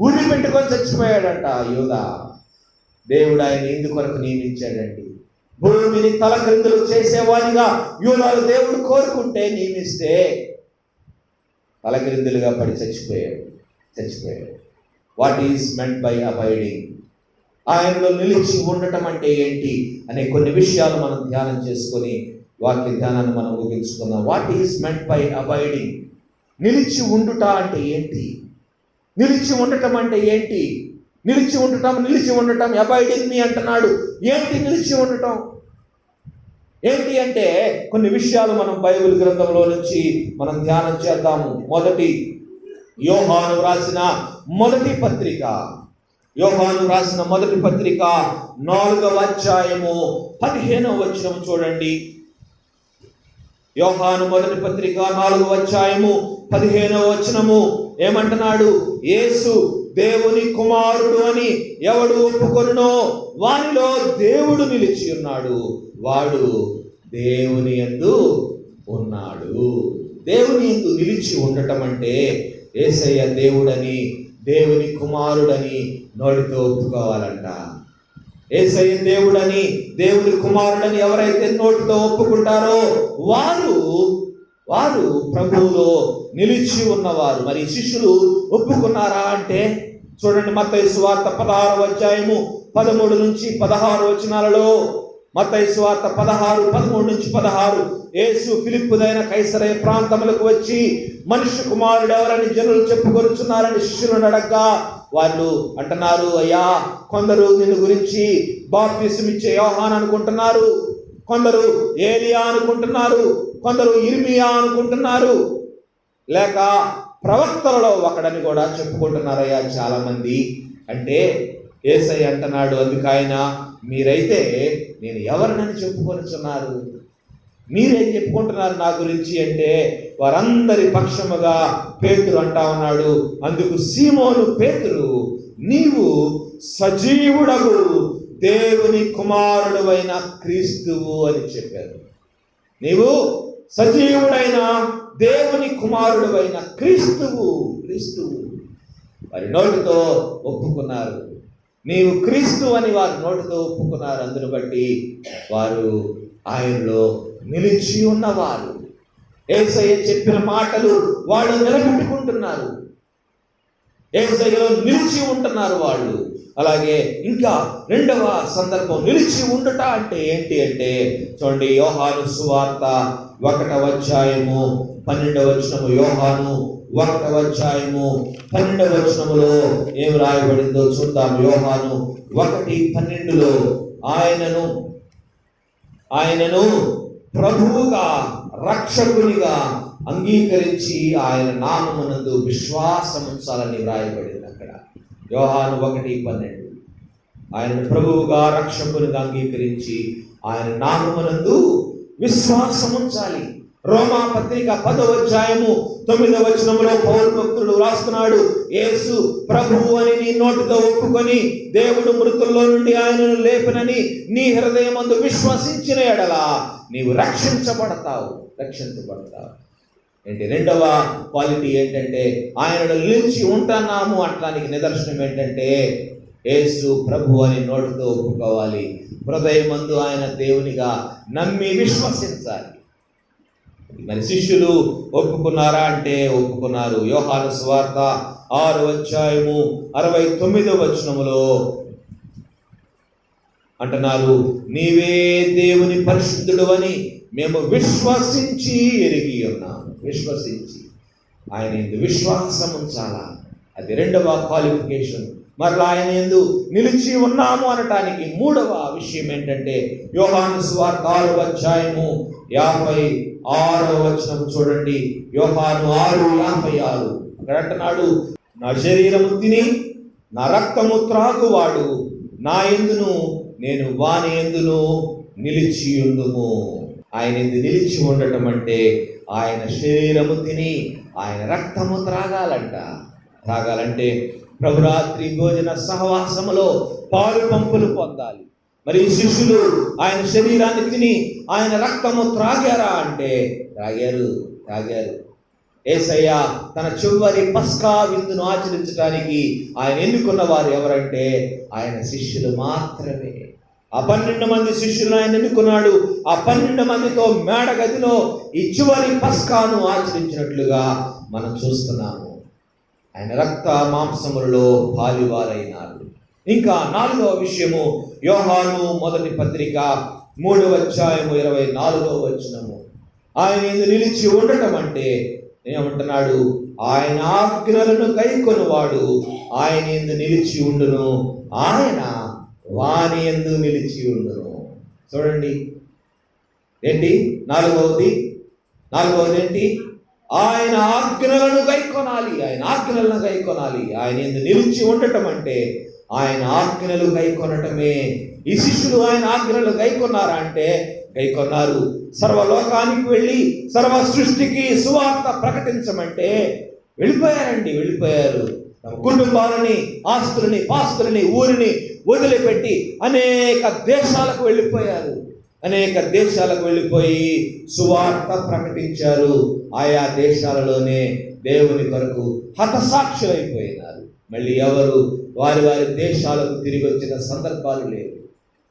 ఊరి పెట్టుకొని చచ్చిపోయాడంట యోధ. దేవుడు ఆయన ఎందుకొరకు నియమించాడండి? భూమిని తలక్రిందులు చేసేవాడిగా యోధాలు దేవుడు కోరుకుంటే నియమిస్తే తలక్రిందులుగా పడి చచ్చిపోయాడు. What is meant by abiding? ఆయనలో నిలిచి ఉండటం అంటే ఏంటి అనే కొన్ని విషయాలు మనం ధ్యానం చేసుకొని వాక్య ధ్యానాన్ని మనం ముగించుకుందాం. What is meant by abiding? నిలిచి ఉండుట అంటే ఏంటి? నిలిచి ఉండటం అంటే ఏంటి? నిలిచి ఉండటం అబైడింగ్ మీ అంటున్నాడు. ఏంటి నిలిచి ఉండటం? ఏంటి అంటే కొన్ని విషయాలు మనం బైబిల్ గ్రంథంలో నుంచి మనం ధ్యానం చేద్దాము. మొదటి యోహాను రాసిన మొదటి పత్రిక 4వ అధ్యాయము 15వ వచనం చూడండి. యోహాను మొదటి పత్రిక 4వ అధ్యాయము 15వ వచనము ఏమంటున్నాడు? యేసు దేవుని కుమారుడు అని ఎవడు ఒప్పుకొనునో వానిలో దేవుడు నిలిచి ఉన్నాడు, వాడు దేవుని యందు ఉన్నాడు. దేవుని యందు నిలిచి ఉండటం అంటే యేసయ్య దేవుడని, దేవుని కుమారుడని నోటితో ఒప్పుకోవాలంట. యేసయ్య దేవుడని, దేవుని కుమారుడని ఎవరైతే నోటితో ఒప్పుకుంటారో వారు ప్రభువులో నిలిచి ఉన్నవారు. మరి శిష్యులు ఒప్పుకున్నారా అంటే చూడండి, మత్తయి సువార్త 16వ అధ్యాయము 13 నుంచి 16 వచనాలలో, మత్తయి సువార్త 16, 13 నుంచి 16, యేసు ఫిలిప్పుదైన కైసరయ ప్రాంతములకు వచ్చి మనుష్య కుమారుడు ఎవరని జనులు చెప్పుకొనుచున్నారని శిష్యులను అడగ్గా వాళ్ళు అంటున్నారు, అయ్యా కొందరు నిన్ను గురించి బాప్తిసం ఇచ్చే యోహాను అనుకుంటున్నారు, కొందరు ఏలియా అనుకుంటున్నారు, కొందరు ఇర్మియా అనుకుంటున్నారు, లేక ప్రవక్తలలో ఒకడని కూడా చెప్పుకుంటున్నారయ్యా చాలా మంది అంటే యేసయ్య అంటున్నాడు, అందుకైనా మీరైతే నేను ఎవరినని చెప్పుకొనుచున్నారు? మీరేం చెప్పుకుంటున్నారు నా గురించి అంటే వారందరి పక్షముగా పేతురు అంటా ఉన్నాడు. అందుకు సీమోను పేతురు, నీవు సజీవుడగు దేవుని కుమారుడైన క్రీస్తువు అని చెప్పారు. నీవు సజీవుడైన దేవుని కుమారుడైన క్రీస్తువు. వారి నోటితో ఒప్పుకున్నారు. నీవు క్రీస్తు అని వారి నోటితో ఒప్పుకున్నారు. అందును బట్టి వారు ఆయనలో నిలిచి ఉన్నవారు. యేసయ్య చెప్పిన మాటలు వాళ్ళు నిలబెట్టుకుంటున్నారు. యేసయ్యలో నిలిచి ఉంటున్నారు వాళ్ళు. అలాగే ఇంకా రెండవ సందర్భం నిలిచి ఉండుట అంటే ఏంటి అంటే చూడండి, యోహాను సువార్త 1వ అధ్యాయము 12వ వచనము. యోహాను 1వ అధ్యాయము 12వ వచనములో ఏం రాయబడిందో చూద్దాం. యోహాను 1:12లో ఆయనను ప్రభువుగా రక్షకునిగా అంగీకరించి ఆయన నామమునందు విశ్వాసముంచాలని వ్రాయబడింది. అక్కడ యోహాను 1:12 ఆయనను ప్రభువుగా రక్షకునిగా అంగీకరించి ఆయన నామమునందు విశ్వాసముంచాలి. రోమా పత్రిక 10వ అధ్యాయము 9వ వచనంలో పౌలు భక్తుడు రాస్తున్నాడు, యేసు ప్రభువు అని నీ నోటితో ఒప్పుకొని దేవుడు మృతుల్లో నుండి ఆయనను లేపనని నీ హృదయమందు విశ్వసించిన ఎడల నీవు రక్షించబడతావు. ఏంటి రెండవ క్వాలిటీ ఏంటంటే ఆయనను నిలిచి ఉంటున్నాము అనడానికి నిదర్శనం ఏంటంటే యేసు ప్రభు అని నోటితో ఒప్పుకోవాలి, హృదయమందు ఆయన దేవునిగా నమ్మి విశ్వసించాలి. మరి శిష్యులు ఒప్పుకున్నారా అంటే ఒప్పుకున్నారు. యోహాను సువార్త 6వ అధ్యాయము 69వ వచనములో అంటున్నారు, నీవే దేవుని పరిశుద్ధుడు అని మేము విశ్వసించి ఎరిగి ఉన్నాము. విశ్వసించి ఆయన యందు విశ్వాసం ఉంచాలా, అది రెండవ క్వాలిఫికేషన్. మరలా ఆయన యందు నిలిచి ఉన్నాము అనటానికి మూడవ విషయం ఏంటంటే యోహాను సువార్త 6వ అధ్యాయము 56వ వచనం చూడండి. యోహాను 6:56 అక్కడ అంటున్నాడు, నా శరీరము తిని నా రక్తము త్రాగువాడు నా యందును నేను వాని యందును నిలిచి ఉండుము. ఆయన యందు నిలిచి ఉండటం అంటే ఆయన శరీరము తిని ఆయన రక్తము త్రాగాలంటే ప్రభురాత్రి భోజన సహవాసములో పాలు పంపులు పొందాలి. మరి శిష్యులు ఆయన శరీరాన్ని తిని ఆయన రక్తము త్రాగారా అంటే త్రాగారు. యేసయ్య తన చివరి పస్కా విందును ఆచరించడానికి ఆయన ఎన్నుకున్న వారు ఎవరంటే ఆయన శిష్యులు మాత్రమే. ఆ 12 మంది శిష్యులను ఆయన ఎన్నుకున్నాడు. ఆ 12 మందితో మేడగదిలో ఈ చివరి పస్కాను ఆచరించినట్లుగా మనం చూస్తున్నాము. ఆయన రక్త మాంసములలో పాలివారైనారు. ఇంకా 4వ విషయము యోహాను మొదటి పత్రిక 3వ అధ్యాయము 24వ వచనము. ఆయన యందు నిలిచి ఉండటం అంటే ఏమంటున్నాడు, ఆయన ఆజ్ఞలను గైకొనువాడు ఆయన యందు నిలిచి ఉండును, ఆయన వాని యందు నిలిచి ఉండును. చూడండి ఏంటి నాలుగవది ఏంటి, ఆయన ఆజ్ఞలను గైకొనాలి. ఆయన యందు నిలిచి ఉండటం అంటే ఆయన ఆజ్ఞలు గైకొనటమే. ఈ శిష్యులు ఆయన ఆజ్ఞలు గైకొన్నారా అంటే గైకొన్నారు. సర్వలోకానికి వెళ్ళి సర్వ సృష్టికి సువార్త ప్రకటించమంటే వెళ్ళిపోయారు. తమ కుటుంబాలని, ఆస్తులని, పాస్తులని, ఊరిని వదిలిపెట్టి అనేక దేశాలకు వెళ్ళిపోయి సువార్త ప్రకటించారు. ఆయా దేశాలలోనే దేవుని కొరకు హతసాక్షులైపోయినారు. మళ్ళీ ఎవరు వారి దేశాలకు తిరిగి వచ్చిన సందర్భాలు లేవు.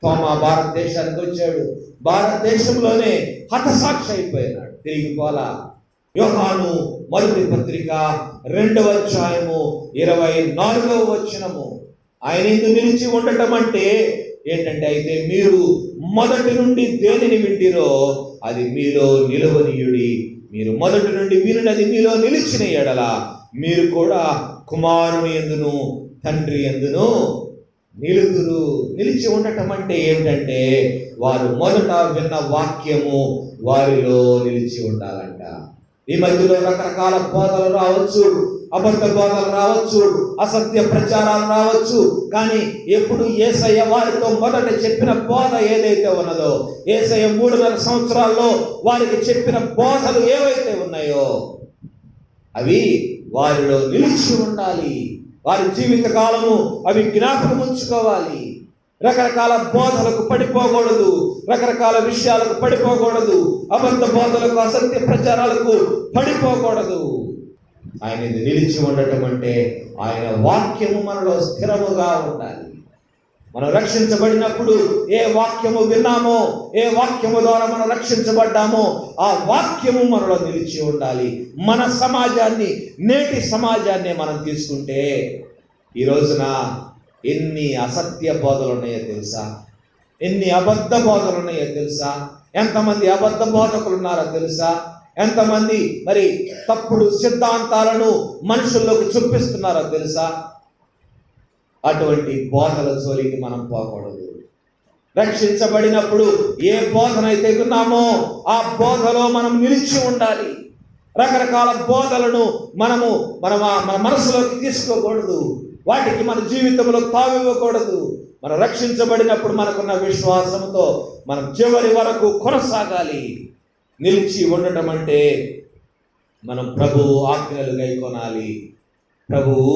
తోమా భారతదేశానికి వచ్చాడు, భారతదేశంలోనే హతసాక్షి అయిపోయినాడు, తిరిగి పోలా. యోహాను మొదటి పత్రిక 2వ అధ్యాయము 24వ వచనము, ఆయన యందు నిలిచి ఉండటం అంటే ఏంటంటే అయితే మీరు మొదటి నుండి దేనిని వింటిరో అది మీలో నిలవనీయుడి. మీరు మొదటి నుండి వినున్నది మీలో నిలిచిన ఎడల మీరు కూడా కుమారుని యందును తండ్రి యందును నిలుదురు. నిలిచి ఉండటం అంటే ఏంటంటే వారు మొదట విన్న వాక్యము వారిలో నిలిచి ఉండాలంట. ఈ మధ్యలో రకరకాల బోధలు రావచ్చు, అబద్ధ బోధలు రావచ్చు, అసత్య ప్రచారాలు రావచ్చు. కానీ ఎప్పుడు యేసయ్య వారితో మొదట చెప్పిన బోధ ఏదైతే ఉన్నదో, యేసయ్య 3.5 సంవత్సరాల్లో వారికి చెప్పిన బోధలు ఏవైతే ఉన్నాయో అవి వారిలో నిలిచి ఉండాలి. వారి జీవిత కాలము అవి జ్ఞాపకం ఉంచుకోవాలి. రకరకాల బోధలకు పడిపోకూడదు, రకరకాల విషయాలకు పడిపోకూడదు, అబద్ధ బోధలకు, అసత్య ప్రచారాలకు పడిపోకూడదు. ఆయన నిలిచి ఉండటం అంటే ఆయన వాక్యము మనలో స్థిరముగా ఉండాలి. మనం రక్షించబడినప్పుడు ఏ వాక్యము విన్నామో, ఏ వాక్యము ద్వారా మనం రక్షించబడ్డామో ఆ వాక్యము మనలో నిలిచి ఉండాలి. మన సమాజాన్ని, నేటి సమాజాన్ని మనం తీసుకుంటే ఈ రోజున ఎన్ని అసత్య బోధలు ఉన్నాయో తెలుసా, ఎన్ని అబద్ధ బోధలు ఉన్నాయో తెలుసా, ఎంతమంది అబద్ధ బోధకులు ఉన్నారో తెలుసా, ఎంతమంది మరి తప్పుడు సిద్ధాంతాలను మనుషుల్లోకి చూపిస్తున్నారో తెలుసా. అటువంటి బోధల జోలికి మనం పోకూడదు. రక్షించబడినప్పుడు ఏ బోధనైతే విన్నామో ఆ బోధలో మనం నిలిచి ఉండాలి. రకరకాల బోధలను మన మనసులోకి తీసుకోకూడదు, వాటికి మన జీవితంలో తావివ్వకూడదు. మనం రక్షించబడినప్పుడు మనకున్న విశ్వాసంతో మనం చివరి వరకు కొనసాగాలి. నిలిచి ఉండటం అంటే మనం ప్రభువు ఆజ్ఞలు గైకొనాలి. ప్రభువు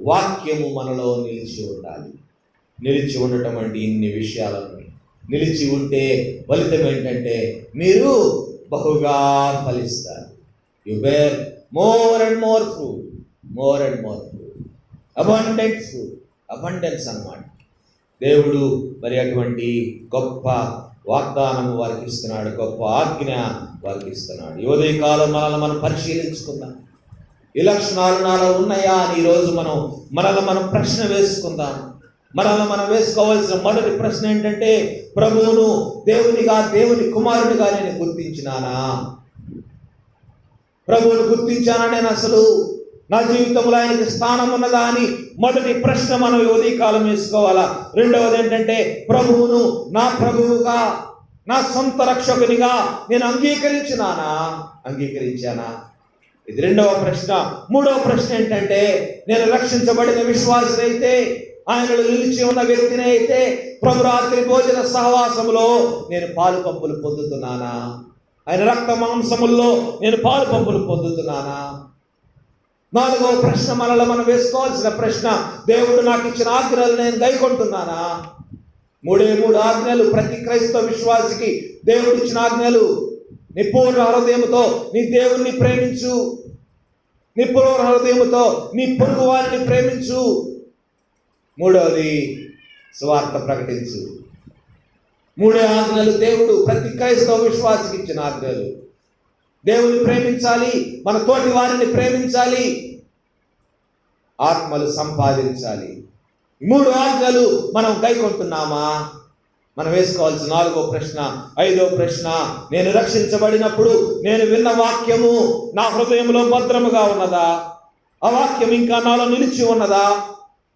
వాక్యము మనలో నిలిచి ఉండాలి. నిలిచి ఉండటం అంటే ఇన్ని విషయాలను నిలిచి ఉంటే ఫలితం ఏంటంటే మీరు బహుగా ఫలిస్తారు. You bear more and more fruit, more and more fruit, abundant fruit, abundance అన్నమాట. దేవుడు మరి అటువంటి గొప్ప వాగ్దానము వారికి ఇస్తున్నాడు, గొప్ప ఆజ్ఞ వారికి ఇస్తున్నాడు. ఈ ఉదయకాలం మనల్ని మనం పరిశీలించుకుందాం. ఈ లక్షణాలు నాలో ఉన్నాయా అని ఈరోజు మనల్ని మనం ప్రశ్న వేసుకుందాం. మనల్ని మనం వేసుకోవాల్సిన మొదటి ప్రశ్న ఏంటంటే, ప్రభువును దేవునిగా, దేవుని కుమారునిగా నేను గుర్తించినానా? ప్రభువును గుర్తించానా నేను? అసలు నా జీవితంలో ఆయనకి స్థానం ఉన్నదా అని మొదటి ప్రశ్న మనం ఉదయకాలం వేసుకోవాలా. రెండవది ఏంటంటే, ప్రభువును నా ప్రభువుగా, నా సొంత రక్షకునిగా నేను అంగీకరించానా? ఇది రెండవ ప్రశ్న. మూడవ ప్రశ్న ఏంటంటే, నేను రక్షించబడిన విశ్వాసునైతే, ఆయనలో నిలిచి ఉన్న వ్యక్తిని అయితే ప్రభు రాత్రి భోజన సహవాసములో నేను పాలు పంపులు పొందుతున్నానా? ఆయన రక్త మాంసముల్లో నేను పాలు పంపులు పొందుతున్నానా? నాలుగవ ప్రశ్న మనలో మనం వేసుకోవాల్సిన ప్రశ్న, దేవుడు నాకు ఇచ్చిన ఆజ్ఞలు నేను గైకొంటున్నానా? మూడు ఆజ్ఞలు ప్రతి క్రైస్తవ విశ్వాసికి దేవుడు ఇచ్చిన ఆజ్ఞలు. నీ పూర్ణ హృదయముతో నీ దేవుణ్ణి ప్రేమించు, నీ పూర్ణ హృదయముతో నీ పొరుగు వారిని ప్రేమించు. మూడవది సువార్త ప్రకటించు. మూడే ఆజ్ఞలు దేవుడు ప్రతి క్రైస్తవ విశ్వాసికి ఇచ్చిన ఆజ్ఞలు. దేవుని ప్రేమించాలి, మన తోటి వారిని ప్రేమించాలి, ఆత్మలు సంపాదించాలి. మూడు ఆజ్ఞలు మనం గైకొంటున్నామా? మనం వేసుకోవాల్సిన నాలుగో ప్రశ్న. ఐదో ప్రశ్న, నేను రక్షించబడినప్పుడు నేను విన్న వాక్యము నా హృదయంలో భద్రముగా ఉన్నదా? ఆ వాక్యం ఇంకా నాలో నిలిచి ఉన్నదా?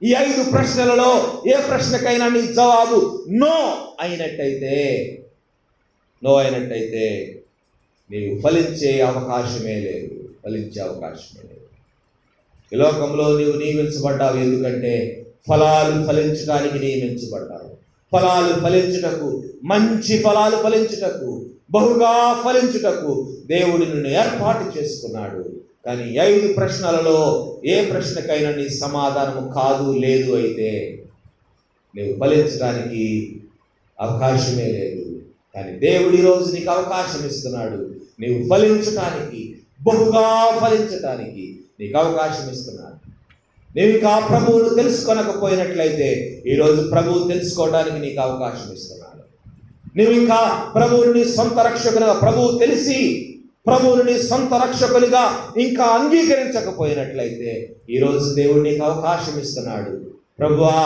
ఈ 5 ప్రశ్నలలో ఏ ప్రశ్నకైనా నీ జవాబు నో అయినట్టయితే నీవు ఫలించే అవకాశమే లేదు. ఈ లోకంలో నీవు నియమించబడ్డావు. ఎందుకంటే ఫలాలు ఫలించడానికి నియమించబడ్డావు. ఫలాలు ఫలించుటకు, మంచి ఫలాలు ఫలించుటకు, బహుగా ఫలించుటకు దేవుడు నిన్ను ఏర్పాటు చేసుకున్నాడు. కానీ 5 ప్రశ్నలలో ఏ ప్రశ్నకైనా నీ సమాధానము కాదు, లేదు అయితే నీవు ఫలించడానికి అవకాశమే లేదు. కానీ దేవుడు ఈరోజు నీకు అవకాశం ఇస్తున్నాడు. నీవు ఫలించటానికి, బహుగా ఫలించటానికి నీకు అవకాశం ఇస్తున్నాడు. నీవు ఇంకా ప్రభువును తెలుసుకొనకపోయినట్లయితే ఈరోజు ప్రభువు తెలుసుకోవడానికి నీకు అవకాశం ఇస్తున్నాడు. నీవు ఇంకా ప్రభువుని సొంత రక్షకునిగా, ప్రభువు తెలిసి ప్రభువుని సొంత రక్షకునిగా ఇంకా అంగీకరించకపోయినట్లయితే ఈరోజు దేవుడు నీకు అవకాశం ఇస్తున్నాడు. ప్రభువా,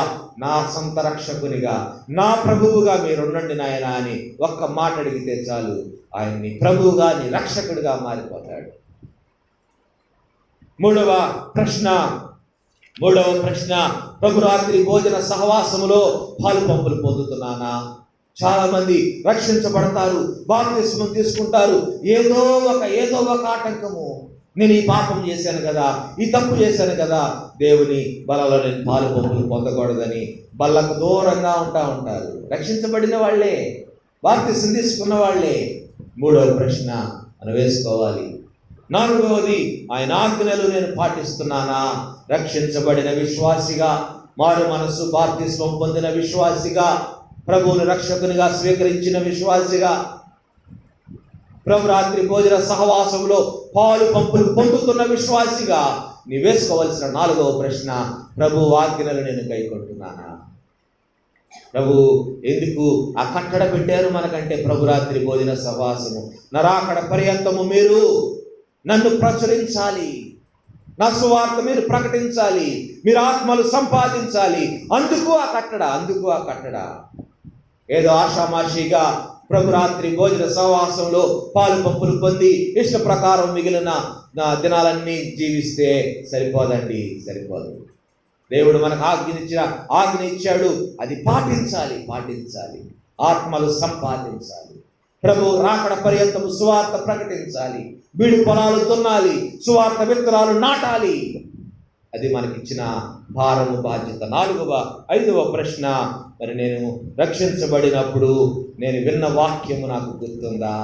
నా సొంత రక్షకునిగా, నా ప్రభువుగా మీరుండండి నాయనా అని ఒక్క మాట అడిగితే చాలు, ఆయన నీ ప్రభువుగా, నీ రక్షకుడిగా మారిపోతాడు. మూడవ ప్రశ్న, ప్రభు రాత్రి భోజన సహవాసములో పాలు పంపులు పొందుతున్నానా? చాలా మంది రక్షించబడతారు, బాప్తిస్మం తీసుకుంటారు, ఏదో ఒక ఆటంకము, నేను ఈ పాపం చేశాను కదా, ఈ తప్పు చేశాను కదా, దేవుని బలలో నేను పాలు పంపులు పొందకూడదని బల్లకు దూరంగా ఉంటారు. రక్షించబడిన వాళ్ళే, బాప్తిస్మం తీసుకున్న వాళ్ళే. మూడవ ప్రశ్న మనం వేసుకోవాలి. నాలుగవది, ఆయన ఆజ్ఞలు నేను పాటిస్తున్నానా? రక్షించబడిన విశ్వాసిగా, మారు మనసు బాప్తిస్మం పొందిన విశ్వాసిగా, ప్రభువుని రక్షకునిగా స్వీకరించిన విశ్వాసిగా, ప్రభు రాత్రి భోజన సహవాసంలో పాలు పంపులు పొందుతున్న విశ్వాసిగా నీ వేసుకోవాల్సిన నాలుగవ ప్రశ్న, ప్రభు ఆజ్ఞలు నేను గైకొంటున్నానా? ప్రభు ఎందుకు ఆ కట్టడ పెట్టారు మనకంటే, ప్రభు రాత్రి భోజన సహవాసము, నరాకడ పర్యంతము మీరు నన్ను ప్రచురించాలి, నా సువార్త మీరు ప్రకటించాలి, మీరు ఆత్మలు సంపాదించాలి. అందుకు ఆ కట్టడ. ఏదో ఆషామాషిగా ప్రభు రాత్రి భోజన సహవాసంలో పాలు పంపులు పొంది ఇష్ట ప్రకారం మిగిలిన దినాలన్నీ జీవిస్తే సరిపోదు. దేవుడు మనకు ఆజ్ఞ ఇచ్చాడు, అది పాటించాలి. ఆత్మలు సంపాదించాలి. ప్రభు రాకడ పర్యంతము సువార్త ప్రకటించాలి, బీడు పొలాలు దున్నాలి, సువార్త విత్తనాలు నాటాలి. అది మనకిచ్చిన భారము, బాధ్యత. ఐదవ ప్రశ్న, మరి నేను రక్షించబడినప్పుడు నేను విన్న వాక్యము నాకు గుర్తుందా?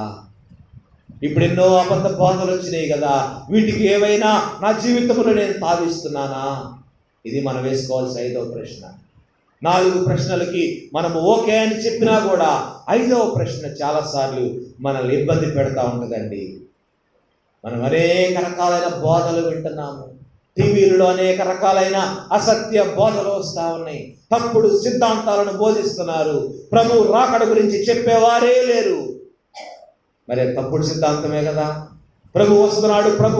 ఇప్పుడు ఎన్నో అబద్ధ బోధలు వచ్చినాయి కదా, వీటికి ఏవైనా నా జీవితంలో నేను తావిస్తున్నానా? ఇది మనం వేసుకోవాల్సిన 5వ ప్రశ్న. 4 ప్రశ్నలకి మనము ఓకే అని చెప్పినా కూడా 5వ ప్రశ్న చాలాసార్లు మనల్ని ఇబ్బంది పెడతా ఉంటుందండి. మనం అనేక రకాలైన బోధలు వింటున్నాము, టీవీలలో అనేక రకాలైన అసత్య బోధలు వస్తూ ఉన్నాయి, తప్పుడు సిద్ధాంతాలను బోధిస్తున్నారు, ప్రభు రాకడ గురించి చెప్పేవారే లేరు. మరి తప్పుడు సిద్ధాంతమే కదా. ప్రభు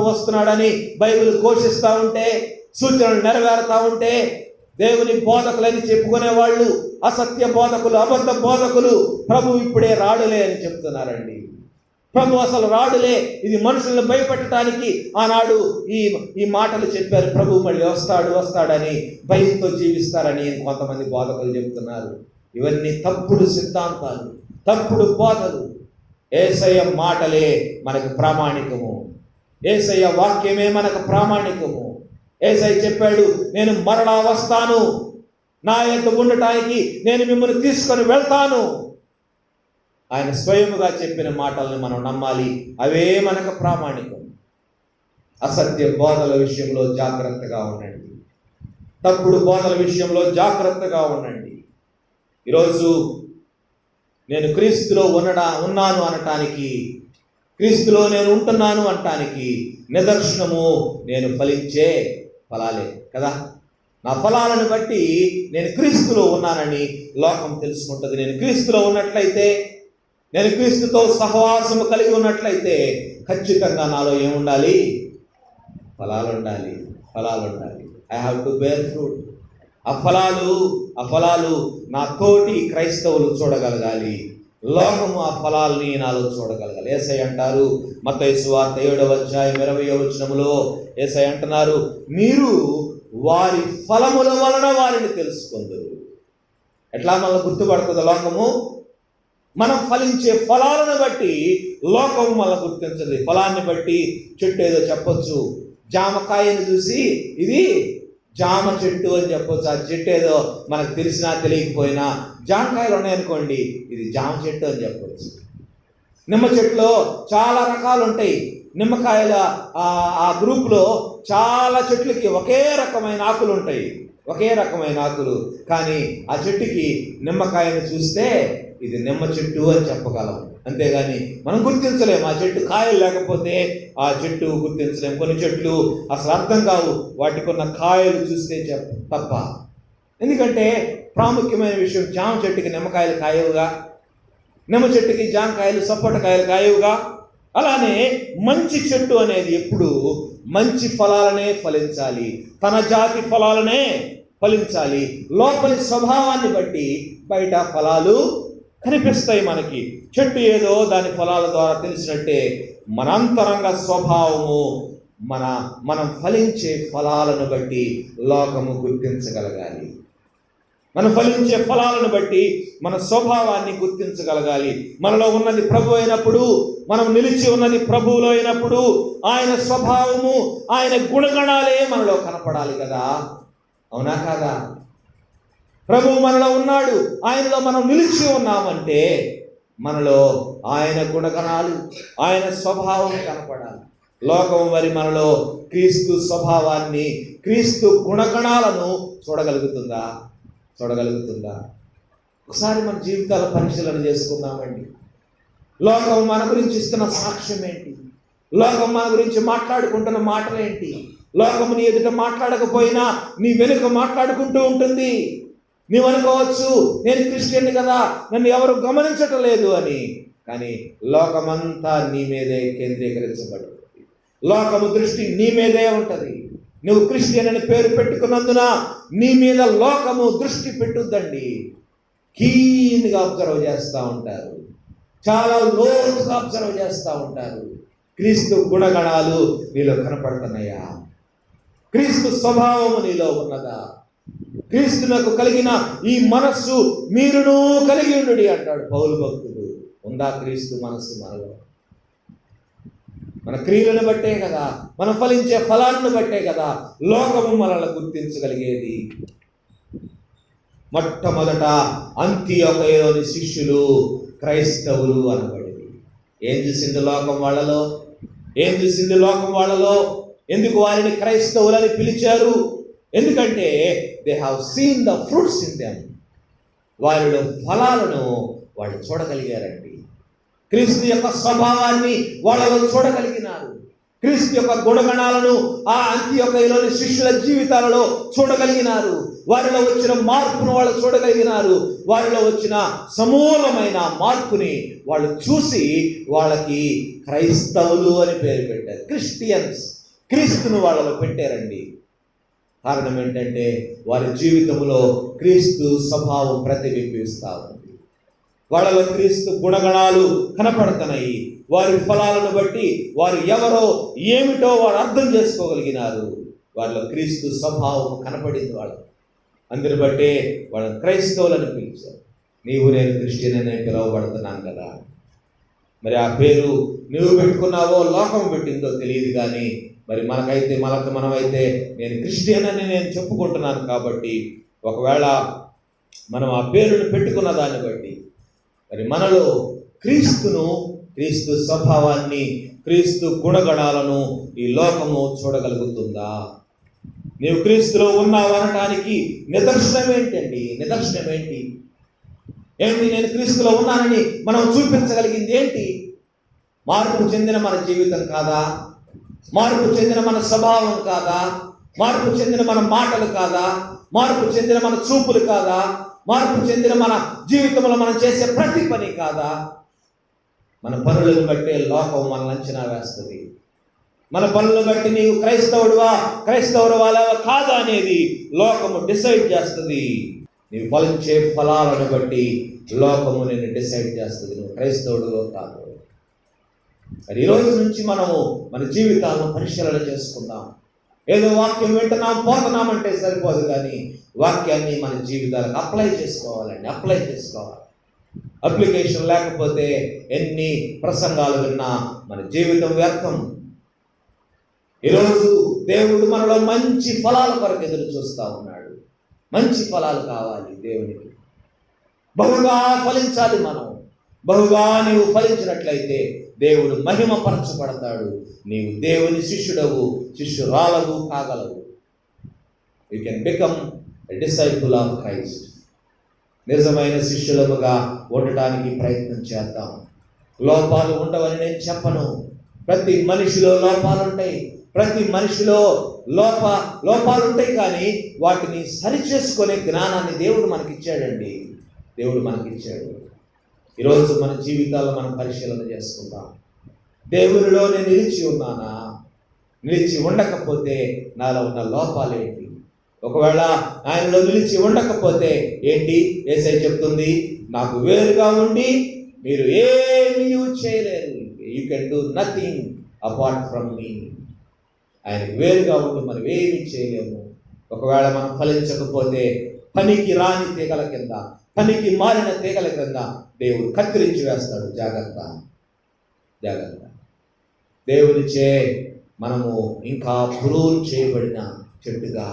వస్తున్నాడని బైబిల్ ఘోషిస్తూ ఉంటే, సూచనలు నెరవేరుతూ ఉంటే, దేవుని బోధకులని చెప్పుకునే వాళ్ళు అసత్య బోధకులు, అబద్ధ బోధకులు ప్రభు ఇప్పుడే రాడులే అని చెప్తున్నారండి. ప్రభు అసలు రాడులే, ఇది మనుషులను భయపెట్టడానికి ఆనాడు ఈ మాటలు చెప్పారు. ప్రభు మళ్ళీ వస్తాడని భయంతో జీవిస్తారని కొంతమంది బోధకులు చెప్తున్నారు. ఇవన్నీ తప్పుడు సిద్ధాంతాలు, తప్పుడు బోధలు. యేసయ్య మాటలే మనకు ప్రామాణికము, యేసయ్య వాక్యమే మనకు ప్రామాణికము. యేసయ్య చెప్పాడు, నేను మరలా వస్తాను, నా యొద్ద ఉండటానికి నేను మిమ్మల్ని తీసుకొని వెళ్తాను. ఆయన స్వయముగా చెప్పిన మాటల్ని మనం నమ్మాలి, అవే మనకు ప్రామాణికం. అసత్య బోధల విషయంలో జాగ్రత్తగా ఉండండి, తప్పుడు బోధల విషయంలో జాగ్రత్తగా ఉండండి. ఈరోజు నేను క్రీస్తులో ఉన్నాను అనటానికి, క్రీస్తులో నేను ఉంటున్నాను అనటానికి నిదర్శనము నేను ఫలించే ఫలాలే కదా. నా ఫలాలను బట్టి నేను క్రీస్తులో ఉన్నానని లోకం తెలుసుకుంటుంది. నేను క్రీస్తులో ఉన్నట్లయితే, నేను క్రీస్తుతో సహవాసము కలిగి ఉన్నట్లయితే ఖచ్చితంగా నాలో ఏముండాలి? ఫలాలు ఉండాలి. I have to bear fruit. ఆ ఫలాలు నా తోటి క్రైస్తవులు చూడగలగాలి, లోకము ఆ ఫలాల్ని నాలో చూడగలగాలి. యేసయ్య అంటారు, మత్తయి సువార్త 7వ అధ్యాయం 20వ వచనములో యేసయ్య అంటున్నారు, మీరు వారి ఫలముల వలన వారిని తెలుసుకుందరు. ఎట్లా మనల్ని గుర్తుపడుతుంది లోకము? మనం ఫలించే ఫలాలను బట్టి లోకము మనల్ని గుర్తించదు. ఫలాన్ని బట్టి చెట్టు ఏదో చెప్పొచ్చు, జామకాయని చూసి ఇది జామ చెట్టు అని చెప్పొచ్చు. ఆ చెట్టు ఏదో మనకు తెలిసినా తెలియకపోయినా, జామకాయలు ఉన్నాయనుకోండి, ఇది జామ చెట్టు అని చెప్పొచ్చు. నిమ్మ చెట్టులో చాలా రకాలు ఉంటాయి. నిమ్మకాయల ఆ గ్రూప్లో చాలా చెట్లకి ఒకే రకమైన ఆకులు ఉంటాయి, కానీ ఆ చెట్టుకి నిమ్మకాయను చూస్తే ఇది నిమ్మ చెట్టు అని చెప్పగలం, అంతేగాని మనం గుర్తించలేము. ఆ చెట్టు కాయలు లేకపోతే ఆ చెట్టు గుర్తించలేము. కొన్ని చెట్లు అసలు అర్థం కావు, వాటికి ఉన్న కాయలు చూస్తే తప్ప. ఎందుకంటే ప్రాముఖ్యమైన విషయం, జామ చెట్టుకి నిమ్మకాయలు కాయవుగా, నిమ్మ చెట్టుకి జామకాయలు సపోటకాయలు కాయవుగా. అలానే మంచి చెట్టు అనేది ఎప్పుడు మంచి ఫలాలనే ఫలించాలి, తన జాతి ఫలాలనే ఫలించాలి. లోపలి స్వభావాన్ని బట్టి బయట ఫలాలు కనిపిస్తాయి మనకి. చెట్టు ఏదో దాని ఫలాల ద్వారా తెలిసినట్టే మన అంతరంగ స్వభావము, మనం ఫలించే ఫలాలను బట్టి లోకము గుర్తించగలగాలి. మనం ఫలించే ఫలాలను బట్టి మన స్వభావాన్ని గుర్తించగలగాలి. మనలో ఉన్నది ప్రభు అయినప్పుడు, మనం నిలిచి ఉన్నది ప్రభువులో అయినప్పుడు ఆయన స్వభావము, ఆయన గుణగణాలే మనలో కనపడాలి కదా. అవునా కాదా? ప్రభువు మనలో ఉన్నాడు, ఆయనలో మనం నిలిచి ఉన్నామంటే మనలో ఆయన గుణగణాలు, ఆయన స్వభావం కనపడాలి. లోకం మరి మనలో క్రీస్తు స్వభావాన్ని, క్రీస్తు గుణగణాలను చూడగలుగుతుందా? ఒకసారి మన జీవితాల పరిశీలన చేసుకుందామండి. లోకం మన గురించి ఇస్తున్న సాక్ష్యం ఏంటి? లోకం మన గురించి మాట్లాడుకుంటున్న మాటలేంటి? లోకము నీ ఎదుట మాట్లాడకపోయినా నీ వెనుక మాట్లాడుకుంటూ ఉంటుంది. నీవు అనుకోవచ్చు, నేను క్రిస్టియన్ కదా, నన్ను ఎవరు గమనించటం లేదు అని. కానీ లోకమంతా నీ మీదే కేంద్రీకరించబడుతుంది. లోకము దృష్టి నీ మీదే ఉంటుంది. నువ్వు క్రిస్టియన్ అని పేరు పెట్టుకున్నందున నీ మీద లోకము దృష్టి పెట్టుద్దండి. కీన్గా అబ్జర్వ్ చేస్తూ ఉంటారు, చాలా లోతుగా అబ్జర్వ్ చేస్తూ ఉంటారు. క్రీస్తు గుణగణాలు నీలో కనపడుతున్నాయా? క్రీస్తు స్వభావము నీలో ఉన్నదా? క్రీస్తునకు కలిగిన ఈ మనస్సు మీరును కలిగి ఉండుడి అంటాడు పౌలు భక్తుడు. ఉందా క్రీస్తు మనస్సు మనలో? మన క్రియలను బట్టే కదా, మనం ఫలించే ఫలాలను బట్టే కదా లోకము మనల్ని గుర్తించగలిగేది. మొట్టమొదట అంతియోకయలోని శిష్యులు క్రైస్తవులు అనబడింది. ఏం చూసింది లోకం వాళ్ళలో? ఏం చూసింది లోకం వాళ్ళలో? ఎందుకు వారిని క్రైస్తవులని పిలిచారు? ఎందుకంటే they have seen the fruits in them. వారిలో ఫలాలను వాళ్ళు చూడగలిగారండి. క్రీస్తు యొక్క స్వభావాన్ని వాళ్ళలో చూడగలిగినారు. క్రీస్తు యొక్క గుణగణాలను ఆ అంత్యోకయలోని శిష్యుల జీవితాలలో చూడగలిగినారు. వారిలో వచ్చిన మార్పును వాళ్ళు చూడగలిగినారు. వారిలో వచ్చిన సమూలమైన మార్పుని వాళ్ళు చూసి వాళ్ళకి క్రైస్తవులు అని పేరు పెట్టారు. క్రిస్టియన్స్, క్రీస్తును వాళ్ళలో పెట్టారండి. కారణం ఏంటంటే వారి జీవితంలో క్రీస్తు స్వభావం ప్రతిబింబిస్తూ ఉంది. వాళ్ళలో క్రీస్తు గుణగణాలు కనపడుతున్నాయి. వారి ఫలాలను బట్టి వారు ఎవరో ఏమిటో వారు అర్థం చేసుకోగలిగినారు. వాళ్ళలో క్రీస్తు స్వభావం కనపడింది వాళ్ళకి. అందుని బట్టే వాళ్ళని క్రైస్తవులను పిలిచారు. నీవు నేను క్రిస్టియన్ అనే పిలువబడుతున్నాను కదా. మరి ఆ పేరు నువ్వు పెట్టుకున్నావో లోకం పెట్టిందో తెలియదు, కానీ మరి మనమైతే నేను క్రిస్టియన్ అని నేను చెప్పుకుంటున్నాను. కాబట్టి ఒకవేళ మనం ఆ పేరును పెట్టుకున్న దాన్ని బట్టి మరి మనలో క్రీస్తు స్వభావాన్ని, క్రీస్తు గుణగణాలను ఈ లోకము చూడగలుగుతుందా? నీవు క్రీస్తులో ఉన్నావు అనటానికి నిదర్శనం ఏంటండి? నిదర్శనం ఏంటి? నేను క్రీస్తులో ఉన్నానని మనం చూపించగలిగింది ఏంటి? మార్పు చెందిన మన జీవితం కాదా? మార్పు చెందిన మన స్వభావం కాదా? మార్పు చెందిన మన మాటలు కాదా? మార్పు చెందిన మన చూపులు కాదా? మార్పు చెందిన మన జీవితంలో మనం చేసే ప్రతి పని కాదా? మన పనులను బట్టే లోకం మనల్ని అంచనా వేస్తుంది. మన పనులను బట్టి నీవు క్రైస్తవుడువా కాదా అనేది లోకము డిసైడ్ చేస్తుంది. నీవు ఫలించే ఫలాలను బట్టి లోకము నేను డిసైడ్ చేస్తుంది నువ్వు క్రైస్తవుడువో కాదు. మరి ఈ రోజు నుంచి మనము మన జీవితాలను పరిశీలన చేసుకుందాం. ఏదో వాక్యం వింటున్నాం పోతున్నామంటే సరిపోదు, కానీ వాక్యాన్ని మన జీవితాలకు అప్లై చేసుకోవాలి. అప్లికేషన్ లేకపోతే ఎన్ని ప్రసంగాలు విన్నా మన జీవితం వ్యర్థం. ఈరోజు దేవుడు మనలో మంచి ఫలాల కొరకు ఎదురు చూస్తూ ఉన్నాడు. మంచి ఫలాలు కావాలి దేవునికి. బహుగా ఫలించాలి మనం. బహుగా నీవు ఫలించినట్లయితే దేవుడు మహిమపరచబడతాడు. నీవు దేవుని శిష్యురాలవు కాగలవు. You can become a disciple of Christ. నిజమైన శిష్యులముగా ఉండటానికి ప్రయత్నం చేద్దాం. లోపాలు ఉండవని నేను చెప్పను. ప్రతి మనిషిలో లోపాలు ఉంటాయి. ప్రతి మనిషిలో లోపాలు ఉంటాయి, కానీ వాటిని సరిచేసుకునే జ్ఞానాన్ని దేవుడు మనకిచ్చాడండి. ఈరోజు మన జీవితాల్లో మనం పరిశీలన చేసుకుందాం. దేవునిలో నేను నిలిచి ఉన్నానా? నిలిచి ఉండకపోతే నాలో ఉన్న లోపాలేంటి? ఒకవేళ ఆయనలో నిలిచి ఉండకపోతే ఏంటి? యేసయ్య చెప్తుంది, నాకు వేరుగా ఉండి మీరు ఏమీ చేయలేరు. You can do nothing apart from మీ. ఆయనకు వేరుగా ఉండి మనం ఏమీ చేయలేము. ఒకవేళ మనం ఫలించకపోతే పనికి రాని తీగల కింద, పనికి మారిన తీగల కింద దేవుడు కత్తిరించి వేస్తాడు. జాగ్రత్త. దేవునిచే మనము ఇంకా ప్రూన్ చేయబడిన చెట్టుగా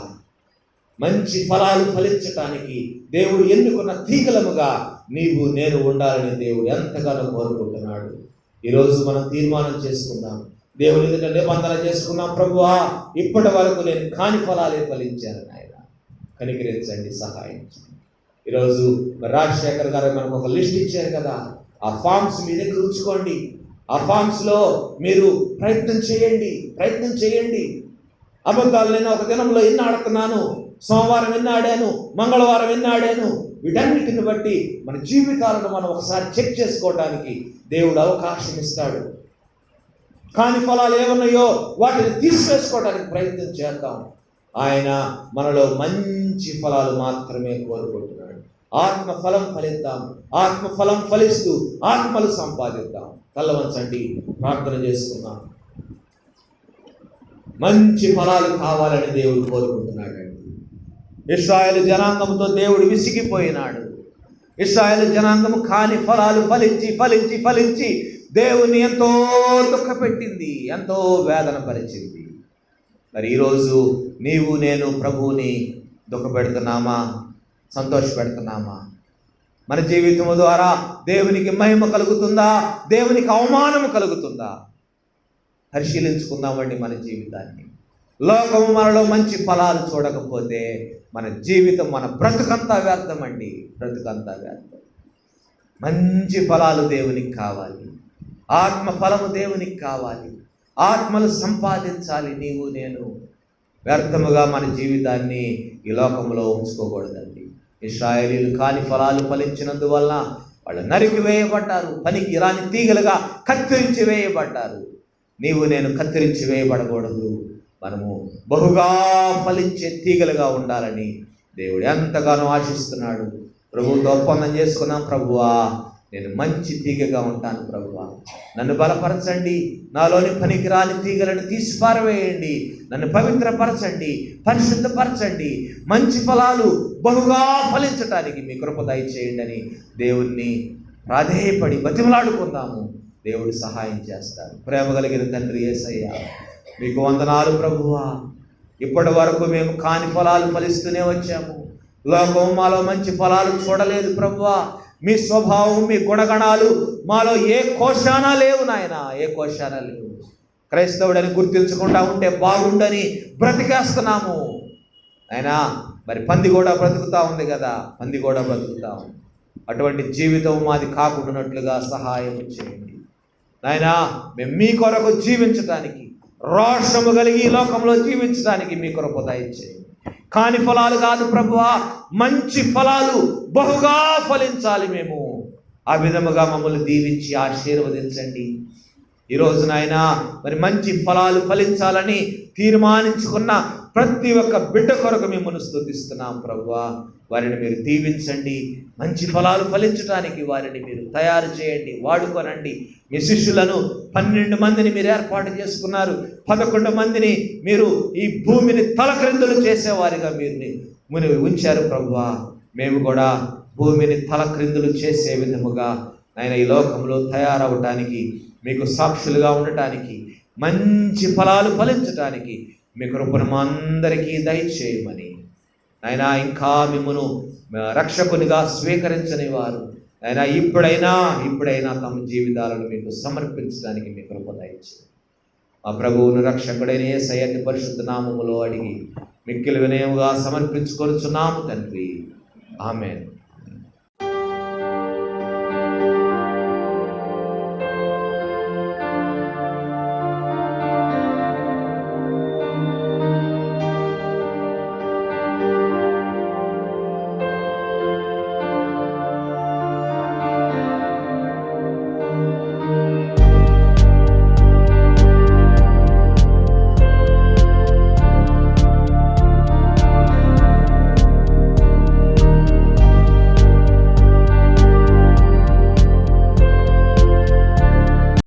మంచి ఫలాలు ఫలించటానికి దేవుడు ఎన్నుకున్న తీగలముగా నీవు నేను ఉండాలని దేవుడు ఎంతగానో కోరుకుంటున్నాడు. ఈరోజు మనం తీర్మానం చేసుకుందాం. దేవుని ఎదుట నిబంధన చేసుకున్నాం. ప్రభువా, ఇప్పటి వరకు నేను కాని ఫలాలే ఫలించాను నాయన, కనికరించండి, సహాయించండి. ఈరోజు రాజశేఖర్ గారు మనకు ఒక లిస్ట్ ఇచ్చారు కదా. ఆ ఫామ్స్ మీ దగ్గర ఉంచుకోండి. ఆ ఫామ్స్లో మీరు ప్రయత్నం చేయండి. అబద్ధాలు నేను ఒక దినంలో ఎన్ని ఆడుతున్నాను, సోమవారం ఎన్ని ఆడాను, మంగళవారం ఎన్ని ఆడాను, వీటన్నిటిని బట్టి మన జీవితాలను మనం ఒకసారి చెక్ చేసుకోవడానికి దేవుడు అవకాశం ఇస్తాడు. కాని ఫలాలు ఏమన్నాయో వాటిని తీసివేసుకోవడానికి ప్రయత్నం చేద్దాం. ఆయన మనలో మంచి ఫలాలు మాత్రమే కోరుకుంటున్నాడు. ఆత్మఫలం ఫలిద్దాం. ఆత్మఫలం ఫలిస్తూ ఆత్మలు సంపాదిద్దాం. కళ్ళవంచండి, ప్రార్థన చేసుకుందాం. మంచి ఫలాలు కావాలని దేవుడు కోరుకుంటున్నాడండి. ఇశ్రాయేలు జనాంగంతో దేవుడు విసిగిపోయినాడు. ఇశ్రాయేలు జనాంగము కాని ఫలాలు ఫలించి దేవుని ఎంతో దుఃఖపెట్టింది, ఎంతో వేదన పరిచింది. మరి ఈరోజు నీవు నేను ప్రభువుని దుఃఖపెడుతున్నామా, సంతోషపెడుతున్నామా? మన జీవితం ద్వారా దేవునికి మహిమ కలుగుతుందా, దేవునికి అవమానము కలుగుతుందా? పరిశీలించుకుందామండి మన జీవితాన్ని. లోకము మనలో మంచి ఫలాలు చూడకపోతే మన జీవితం, మన బ్రతుకంతా వ్యర్థమండి. బ్రతుకంతా వ్యర్థం. మంచి ఫలాలు దేవునికి కావాలి. ఆత్మ ఫలము దేవునికి కావాలి. ఆత్మలు సంపాదించాలి. నీవు నేను వ్యర్థముగా మన జీవితాన్ని ఈ లోకంలో ఉంచుకోకూడదండి. ఇశ్రాయేలీయులు కాని ఫలాలు ఫలించినందువల్ల వాళ్ళు నరికి వేయబడ్డారు. పనికి రాని తీగలుగా కత్తిరించి వేయబడ్డారు. నీవు నేను కత్తిరించి వేయబడకూడదు. మనము బహుగా ఫలించే తీగలుగా ఉండాలని దేవుడు ఎంతగానో ఆశిస్తున్నాడు. ప్రభువుతో ఒప్పందం చేసుకున్నాం. ప్రభువా, నేను మంచి తీగగా ఉంటాను. ప్రభువా, నన్ను బలపరచండి. నాలోని పనికిరాని తీగలను తీసి పారవేయండి. నన్ను పవిత్రపరచండి, పరిశుద్ధపరచండి. మంచి ఫలాలు బహుగా ఫలించటానికి మీ కృప దయచేయండి అని దేవుణ్ణి ప్రాధేయపడి బతిమలాడుకుందాము. దేవుడు సహాయం చేస్తారు. ప్రేమ కలిగిన తండ్రి యేసయ్య, మీకు వందనాలు ప్రభువా. ఇప్పటి వరకు మేము కాని ఫలాలు ఫలిస్తూనే వచ్చాము. లోకం మాలో మంచి ఫలాలు చూడలేదు ప్రభువా. మీ స్వభావం, మీ గుణగణాలు మాలో ఏ కోశాన లేవు నాయన, ఏ కోశాన లేవు. క్రైస్తవుడని గుర్తించకుండా ఉంటే బాగుండని బ్రతికేస్తున్నాము నాయనా. మరి పంది కూడా బ్రతుకుతా ఉంది కదా, పంది కూడా బ్రతుకుతా ఉంది. అటువంటి జీవితం మాది కాకుండానట్లుగా సహాయం చేయండి నాయనా. మేము మీ కొరకు జీవించటానికి, రోషము కలిగి ఈ లోకంలో జీవించడానికి మీ కొరకు దయచేయండి. కాని ఫలాలు కాదు ప్రభువా, మంచి ఫలాలు బహుగా ఫలించాలి. మేము ఆ విధముగా మమ్మల్ని దీవించి ఆశీర్వదించండి. ఈరోజు నాయనా మరి మంచి ఫలాలు ఫలించాలని తీర్మానించుకున్న ప్రతి ఒక్క బిడ్డ కొరకు మిమ్మల్ని స్తుతిస్తున్నాం ప్రభువా. వారిని మీరు దీవించండి. మంచి ఫలాలు ఫలించడానికి వారిని మీరు తయారు చేయండి, వాడుకోనండి. మీ శిష్యులను 12 మందిని మీరు ఏర్పాటు చేసుకున్నారు. 11 మందిని మీరు ఈ భూమిని తలక్రిందులు చేసేవారిగా మీరు ఉంచారు ప్రభువా. మేము కూడా భూమిని తలక్రిందులు చేసే విధముగా ఆయన ఈ లోకంలో తయారవటానికి, మీకు సాక్షులుగా ఉండటానికి, మంచి ఫలాలు ఫలించటానికి మీ కృపను మా అందరికీ దయచేయమని ఆయన, ఇంకా మిమ్మను రక్షకునిగా స్వీకరించని వారు ఆయన ఇప్పుడైనా తమ జీవితాలను మీకు సమర్పించడానికి మీ కృప దయచేయండి. మా ప్రభువును రక్షకుడైన యేసయ్య పరిశుద్ధ నామములో అడిగి మిక్కిలి వినయముగా సమర్పించుకొనుచున్నాము తండ్రి. ఆమేన్.